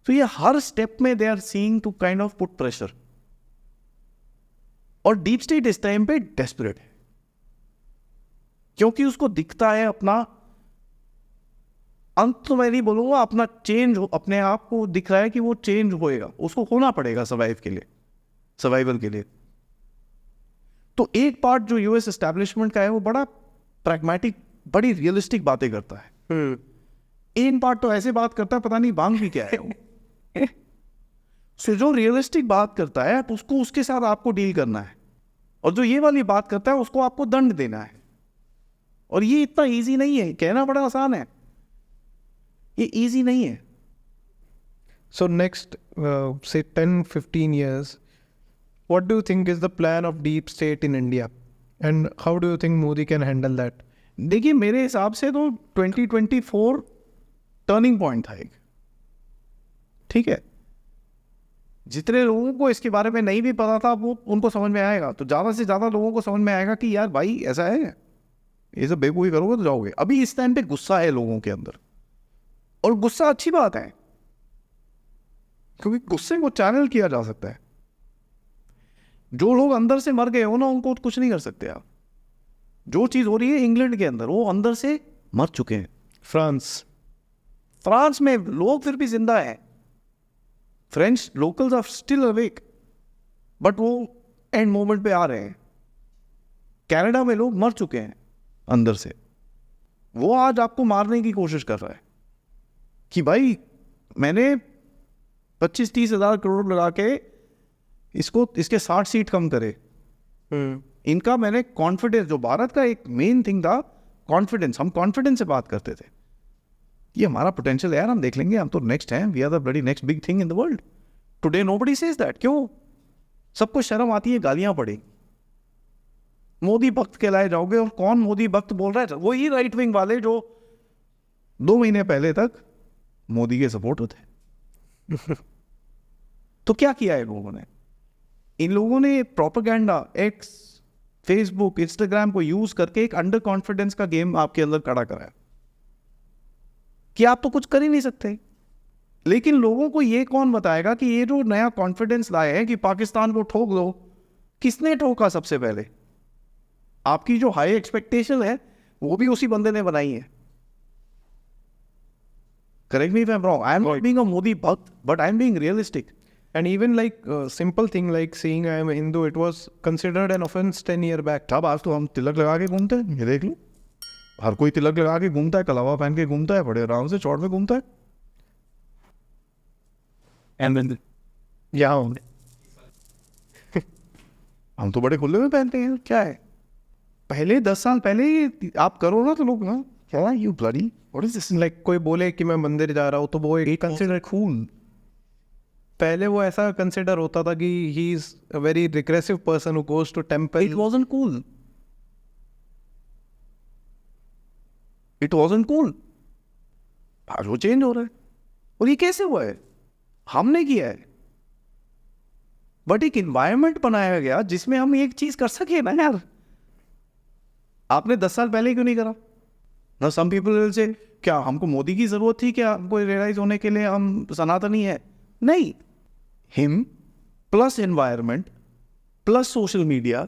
तो ये हर स्टेप में they are seeing to kind of put pressure. और डीप स्टेट इस टाइम पे डेस्परेट है, क्योंकि उसको दिखता है अपना अंत, तो मैं नहीं बोलूंगा अपना चेंज, अपने आप को दिख रहा है कि वो चेंज होएगा, उसको होना पड़ेगा सर्वाइव के लिए, सर्वाइवल के लिए। तो एक पार्ट जो यूएस एस्टैब्लिशमेंट का है वो बड़ा प्रैग्मेटिक, बड़ी रियलिस्टिक बातें करता है। एक पार्ट तो ऐसे बात करता है पता नहीं बांग भी क्या है वो। सो जो रियलिस्टिक बात करता है उसको, उसके साथ आपको डील करना है, और जो ये वाली बात करता है उसको आपको दंड देना है। और ये इतना इजी नहीं है, कहना बड़ा आसान है, ये इजी नहीं है। So next, say 10-15 years, what do you think is the plan of deep state in India? And how do you think Modi can handle that? देखिए मेरे हिसाब से तो 2024 टर्निंग पॉइंट था एक, ठीक है। जितने लोगों को इसके बारे में नहीं भी पता था वो उनको समझ में आएगा, तो ज़्यादा से ज़्यादा लोगों को समझ में आएगा कि यार भाई ऐसा है, ये सब बेवकूफ़ी करोगे तो जाओगे। अभी इस टाइम पे गुस्सा है लोगों के अंदर, और गुस्सा अच्छी बात है, क्योंकि गुस्से को चैनल किया जा सकता है। जो लोग अंदर से मर गए हो ना, उनको कुछ नहीं कर सकते आप। जो चीज़ हो रही है इंग्लैंड के अंदर, वो अंदर से मर चुके हैं। फ्रांस में लोग फिर भी जिंदा हैं, French locals are still awake, but वो एंड मोमेंट पे आ रहे हैं। कनाडा में लोग मर चुके हैं अंदर से, वो आज आपको मारने की कोशिश कर रहा है कि भाई मैंने 25-30 हज़ार करोड़ लगा के इसको, इसके 60 सीट कम करे। इनका मैंने कॉन्फिडेंस, जो भारत का एक मेन थिंग था कॉन्फिडेंस, हम कॉन्फिडेंस से बात करते थे, ये हमारा पोटेंशियल है यार, हम देख लेंगे, हम तो नेक्स्ट हैं, we are the bloody next big thing in the world. Today nobody says that. क्यों? सबको शर्म आती है, गालियां पड़ी, मोदी भक्त कहलाए जाओगे। और कौन मोदी भक्त बोल रहा है? वही राइट विंग वाले जो 2 महीने पहले तक मोदी के सपोर्ट थे। तो क्या किया है लोगों ने? इन लोगों ने प्रोपेगेंडा, एक्स, फेसबुक, इंस्टाग्राम को यूज करके एक अंडर कॉन्फिडेंस का गेम आपके अंदर खड़ा कराया कि आप तो कुछ कर ही नहीं सकते। लेकिन लोगों को ये कौन बताएगा कि ये जो नया कॉन्फिडेंस लाए हैं कि पाकिस्तान को ठोक दो, किसने ठोका सबसे पहले? आपकी जो हाई एक्सपेक्टेशन है वो भी उसी बंदे ने बनाई है। Correct me if I'm wrong. I am not being a Modi bhakt, but I am being realistic. And even like simple thing like saying I am a Hindu, it was considered an offense 10 years back. तब आज तो हम तिलक लगा के घूमते हैं, ये देख लो, हर कोई तिलक लगा के घूमता है, कलावा पहन के घूमता है, बड़े आराम से चौड़ में घूमता है। यहाँ हम तो बड़े खुले में पहनते हैं, क्या है? पहले 10 साल पहले आप करो ना तो लोग, हाँ क्या you bloody what is this, like कोई बोले कि मैं मंदिर जा रहा हूँ तो वो एक कंसिडर खून। पहले वो ऐसा कंसिडर होता था कि he is a very regressive person who goes to temple. It wasn't cool, it wasn't cool. आज वो चेंज हो रहा है। और ये कैसे हुआ है? हमने किया है, बट एक इन्वायरमेंट बनाया गया जिसमें हम एक चीज कर सके ना यार। आपने 10 साल पहले क्यों नहीं करा ना? सम पीपल विल से क्या हमको मोदी की जरूरत थी क्या हमको रियलाइज होने के लिए हम सनातनी है? नहीं, him plus environment plus social media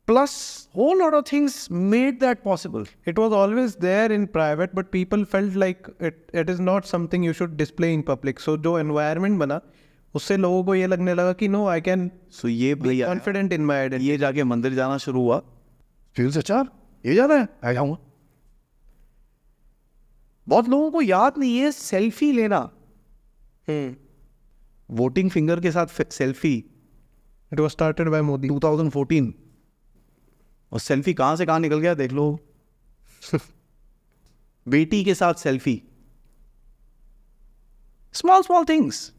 plus whole lot of things made that possible. It was always there in private, but people felt like it is not something you should display in public. So जो environment बना उससे लोगों को ये लगने लगा कि no, I can ये be confident in my identity. ये जाके मंदिर जाना शुरू हुआ, फिर से चार ये जा रहा है, आ जाऊंगा। बहुत लोगों को याद नहीं है सेल्फी लेना, वोटिंग फिंगर के साथ selfie. It was started by Modi. 2014। और सेल्फी कहां से कहां निकल गया देख लो। बेटी के साथ selfie, small things.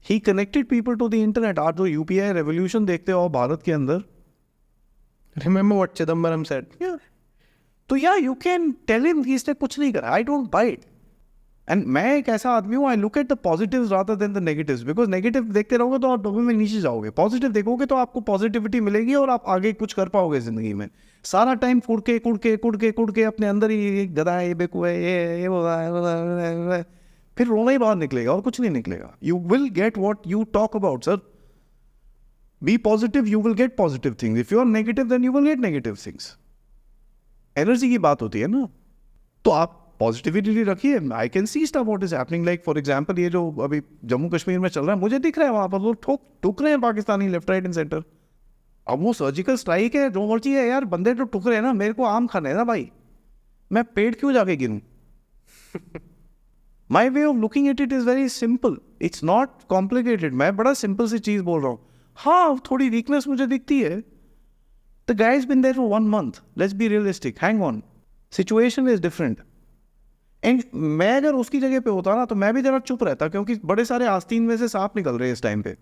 He connected people to the internet. आज जो यूपीआई रेवोल्यूशन देखते हो भारत के अंदर, रिमेंबर व्हाट चिदम्बरम सेड. तो या यू कैन टेल हिम कि इसने कुछ नहीं करा. I don't buy it. And मैं एक ऐसा आदमी हूँ, आई look at the positives rather than the negatives, because negative देखते रहोगे तो आप डोपामिन में नीचे जाओगे. पॉजिटिव देखोगे तो आपको पॉजिटिविटी मिलेगी और आप आगे कुछ कर पाओगे जिंदगी में. सारा टाइम कुड़ के अपने अंदर ही ये गधा है, ये बेकूफ है, ये वो है, फिर रोना ही बाहर निकलेगा और कुछ नहीं निकलेगा. You will get what you talk about sir. Be positive, you will get positive things. If you are negative then you will get negative things. Energy की बात होती है ना. तो आप पॉजिटिविटी रखिए. I can see stuff what is happening. Like for example ये जो अभी जम्मू कश्मीर में चल रहा है, मुझे दिख रहा है वहां पर लोग ठुक रहे हैं Pakistani left right and centre. अब वो सर्जिकल स्ट्राइक है, जो मर्जी है यार, बंदे तो ठुक रहे हैं ना. मेरे को आम खाना है ना भाई, मैं पेट क्यों जाके गिरूं? My way of looking at it is very simple. It's not complicated. मैं बड़ा सिंपल सी चीज बोल रहा हूँ. हाँ, थोड़ी वीकनेस मुझे दिखती है. The guy's been there for 1 month. Let's be realistic. Hang on. Situation is different. And मैं अगर उसकी जगह पे होता ना तो मैं भी जरा चुप रहता, क्योंकि बड़े सारे आस्तीन में से सांप निकल रहे हैं इस टाइम पे.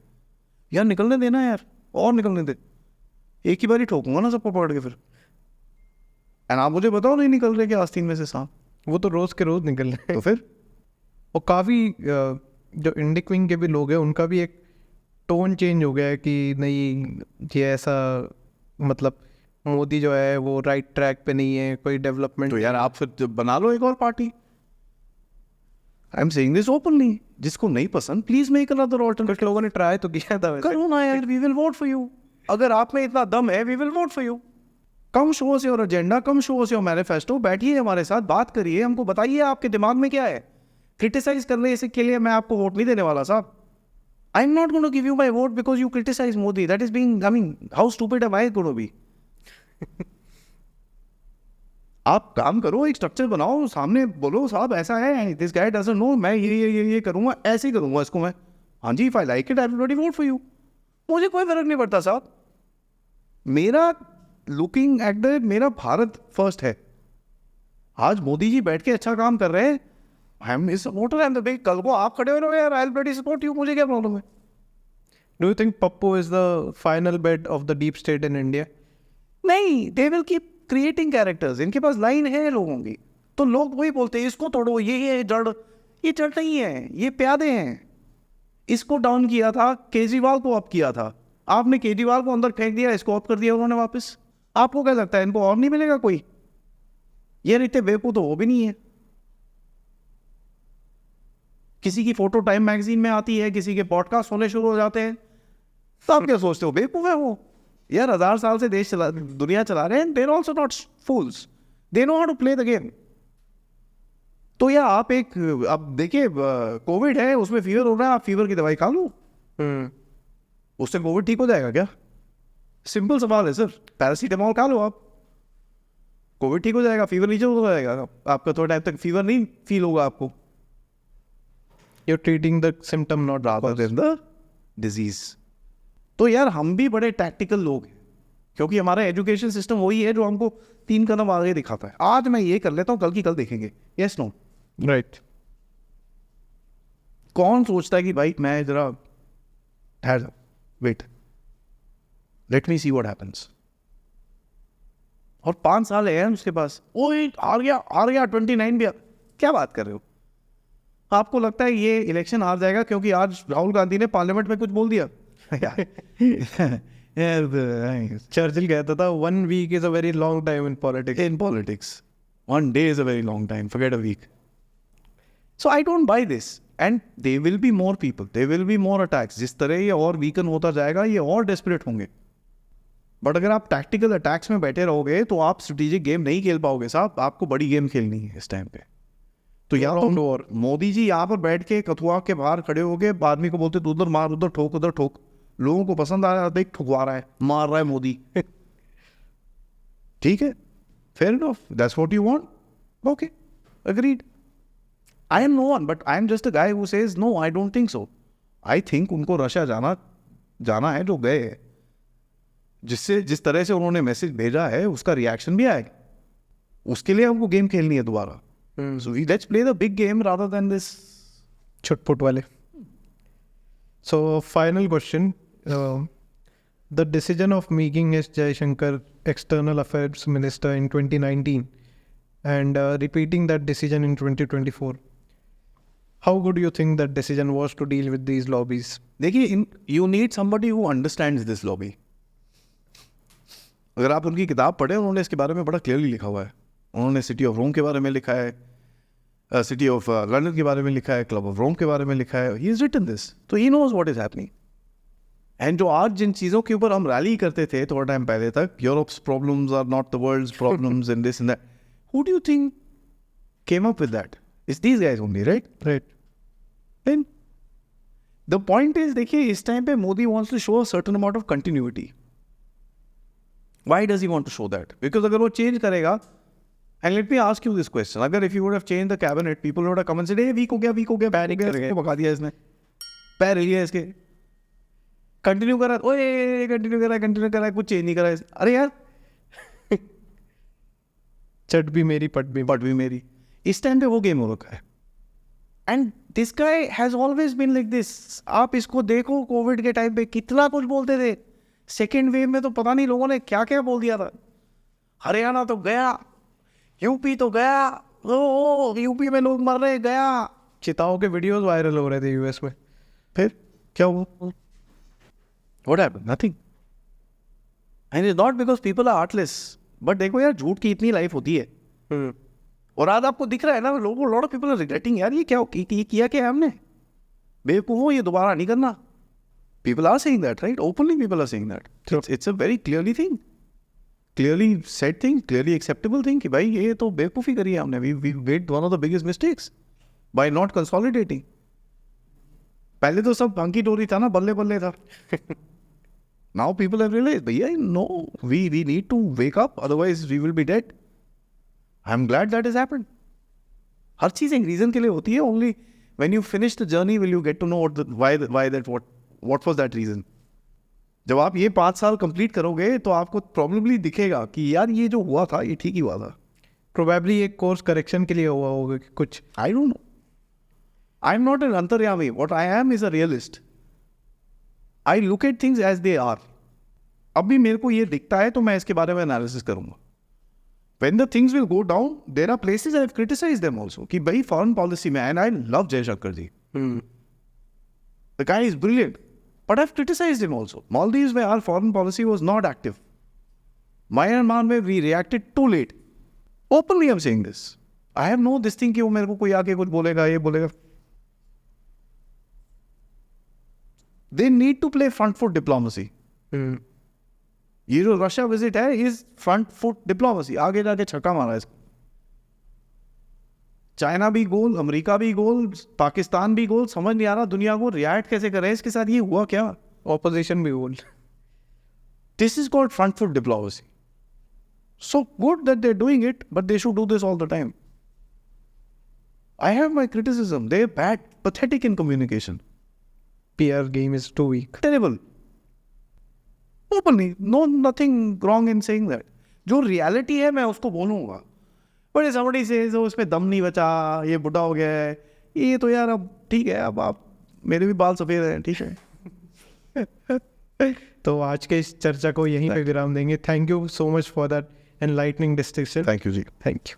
यार निकलने देना यार, और निकलने दे. एक ही बार ही ठोकूंगा ना सबको पकड़ के फिर. एंड आप मुझे बताओ नहीं निकल रहे क्या आस्तीन में से सांप? वो तो रोज के रोज निकल रहे हैं. तो फिर और काफ़ी जो इंडिक विंग के भी लोग हैं उनका भी एक टोन चेंज हो गया है कि नहीं, ये ऐसा, मतलब मोदी जो है वो राइट ट्रैक पे नहीं है, कोई डेवलपमेंट. तो यार आप फिर बना लो एक और party. I am saying this openly. जिसको नहीं पसंद प्लीज मेक अनदर ऑल्टरनेटिव. कुछ लोगों ने ट्राई तो किया था वैसे. करो ना यार, we will vote for you. अगर आप में इतना दम है, we will vote for you. Come show us your agenda, come show us your manifesto. बैठिए हमारे साथ, बात करिए, हमको बताइए आपके दिमाग में क्या है. क्रिटिसाइज करने के लिए मैं आपको वोट नहीं देने वाला साहब. I am not going to give you my vote because you criticise Modi. That is being, I mean, how stupid am I going to be? आप काम करो, एक स्ट्रक्चर बनाओ, सामने बोलो साहब ऐसा है, दिस गाय डजंट नो, मैं ये करूंगा, ऐसे ही करूंगा इसको मैं. हाँ जी, if I like it I will bloody vote for you. मुझे कोई फर्क नहीं पड़ता साहब. मेरा लुकिंग एट द, मेरा भारत फर्स्ट है. आज मोदी जी बैठ के अच्छा काम कर रहे हैं, I am is supporter. I am the big. कल को आप खड़े हो रहे हो यार, I will bloody support you. मुझे क्या प्रॉब्लम है? Do you think Pappu is the final bet of the deep state in India? नहीं, they will keep creating characters. इनके पास लाइन है लोगों की, तो लोग वही बोलते हैं इसको तोड़ो, ये जड़. ये जड़ नहीं है, ये प्यादे हैं. इसको डाउन किया था केजरीवाल को, अप किया था आपने. केजरीवाल को अंदर फेंक दिया, इसको अप कर दिया उन्होंने वापस. आपको क्या लगता है इनको और नहीं मिलेगा कोई? ये इतने बेवकूफ तो वो भी नहीं है. किसी की फोटो टाइम मैगजीन में आती है, किसी के पॉडकास्ट होने शुरू हो जाते हैं, तो आप क्या सोचते हो बेवकूफ है वो? यार 1000 साल से देश चला, दुनिया चला रहे हैं. They are also not fools, they know how to play the game. तो या आप एक, अब देखिए कोविड है, उसमें फीवर हो रहा है, आप फीवर की दवाई खा लो, उससे कोविड ठीक हो जाएगा क्या? सिंपल सवाल है सर. पैरासीटामोल खा लो आप, कोविड ठीक हो जाएगा, फीवर नीचे हो जाएगा आपका. थोड़ा टाइम तक फीवर नहीं फील होगा आपको. You're treating the symptom not rather cause. than the disease. तो यार हम भी बड़े टैक्टिकल लोग हैं, क्योंकि हमारा एजुकेशन सिस्टम वही है जो हमको 3 कदम आगे दिखाता है. आज मैं ये कर लेता हूँ, कल की कल देखेंगे. Yes no? Right. कौन सोचता है कि भाई मैं जरा ठहर जाओ, wait, let me see what happens. और 5 साल है उसके पास. ओए आ गया 29 भी. क्या बात कर रहे हो? आपको लगता है ये इलेक्शन हार जाएगा क्योंकि आज राहुल गांधी ने पार्लियामेंट में कुछ बोल दिया? चर्चिल कहता था 1 week is a very long time in politics. In politics, 1 day is a very long time. Forget a week. So I don't buy this. And there will be more people. There will be more attacks. जिस तरह ये और weaken होता जाएगा, ये और desperate होंगे. But अगर आप टैक्टिकल अटैक्स में बैठे रहोगे तो आप स्ट्रेटेजिक गेम नहीं खेल पाओगे साहब. आपको बड़ी गेम खेलनी है इस टाइम पे. तो या तो मोदी जी यहाँ पर बैठ के कथुआ के बाहर खड़े हो गए, आदमी को बोलते उधर मार, उधर ठोक, उधर ठोक. लोगों को पसंद आ रहा है, देख ठुकवा रहा है, मार रहा है मोदी. ठीक है, fair enough, that's what you want. Okay, agreed. I am no one, but I am just a guy who says no, I don't think so. I think उनको रशिया जाना है जो गए, जिससे जिस तरह से उन्होंने मैसेज भेजा है उसका रिएक्शन भी आएगा. उसके लिए हमको गेम खेलनी है दोबारा. So let's play the big game rather than this छुटपुट वाले. So final question, the decision of meeting S. Jaishankar, External Affairs Minister in 2019 and repeating that decision in 2024, how good you think that decision was to deal with these lobbies? देखिए, you need somebody who understands this lobby. अगर आप उनकी किताब पढ़ें, उन्होंने इसके बारे में बड़ा क्लियरली लिखा हुआ है. उन्होंने सिटी ऑफ रोम के बारे में लिखा है, सिटी ऑफ लंदन के बारे में लिखा है, क्लब ऑफ रोम के बारे में लिखा है. ही इज रिटन दिस, तो he knows what is happening. And जो आज जिन चीज़ों के ऊपर हम रैली करते थे थोड़ा टाइम पहले तक, Europe's problems are not the world's problems in this in that, who do you think came up with that? It's these guys only, right? Right. Then the point is, देखिए इस time पे Modi wants to show a certain amount of continuity. Why does he want to show that? Because अगर वो change करेगा, and let me ask you this question, अगर if you would have changed the cabinet, people would have come and said, weak हो गया, panic करके भगा दिया इसने, पैर हिल गया इसके, कंटिन्यू करा, ओए कंटिन्यू करा, कुछ चेंज नहीं करा. अरे यार चट भी मेरी पट भी मेरी. इस टाइम पे वो गेम हो रखा है. And this guy has always been like this. आप इसको देखो, कोविड के टाइम पे कितना कुछ बोलते थे. सेकेंड वेव में तो पता नहीं लोगों ने क्या क्या बोल दिया था. हरियाणा तो गया, यूपी तो गया, ओ यूपी में लोग मर रहे, गया. चिताओं के वीडियोस वायरल हो रहे थे यूएस में. फिर क्या हुआ? What happened? Nothing. And it's not because people are heartless. But देखो यार, झूठ की इतनी लाइफ होती है. और आज आपको दिख रहा है ना, लोगों, lot of people are regretting, यार ये क्या किया क्या हमने, बेवकूफ़ों, ये दोबारा नहीं करना. People are saying that, right? Openly people are saying that. It's a very clearly thing. Clearly said thing, clearly acceptable thing कि भाई ये तो बेवकूफ़ी करी है हमने. We made one of the biggest mistakes by not consolidating. पहले तो सब हंकी डोरी था ना, बल्ले बल्ले था. Now people have realized, भैया no, we need to wake up, otherwise we will be dead. I'm glad that has happened. हर चीज़ एक रीज़न के लिए होती है. Only when you finish the journey will you get to know what was that reason. जब आप ये 5 साल complete करोगे तो आपको प्रॉब्लली दिखेगा कि यार ये जो हुआ था ये ठीक ही हुआ था. प्रोबेबली एक कोर्स करेक्शन के लिए हुआ होगा कुछ. I don't know. I am not an अंतर्यामी. What I am is a realist. I look at things as they are. अभी मेरे को ये दिखता है तो मैं इसके बारे में एनालिसिस करूंगा. When the things will go down, there are places I have criticized them also. कि भाई फॉरेन पॉलिसी में, and I love Jaishankar ji. The guy is brilliant. But I've criticized him also. Maldives where our foreign policy was not active. Myanmar where we reacted too late. Openly I'm saying this. I have no this thing कि वो मेरे को कोई आके कुछ बोलेगा, ये बोलेगा. They need to play front foot diplomacy. ये जो रशिया विजिट है इज फ्रंट फुट डिप्लोमेसी. आगे जाके छक्का मारा इसको. चाइना भी गोल, अमेरिका भी गोल, पाकिस्तान भी गोल. समझ नहीं आ रहा दुनिया को रिएक्ट कैसे करें इसके साथ. ये हुआ क्या? ऑपोजिशन भी गोल. This is called front foot diplomacy. So good that they are doing it, but they should do this all the time. I have my criticism. They are bad, pathetic in communication. PR game is too weak. Terrible. Openly, nothing wrong in saying that. जो reality है मैं उसको बोलूँगा. But somebody says उस पर दम नहीं बचा, ये बुढ़ा हो गया है, ये तो यार अब ठीक है, अब आप मेरे भी बाल सफ़ेद हैं, ठीक है. तो आज के इस चर्चा को यहीं पे विराम देंगे. Thank you so much for that enlightening discussion. Thank you ji. Thank you.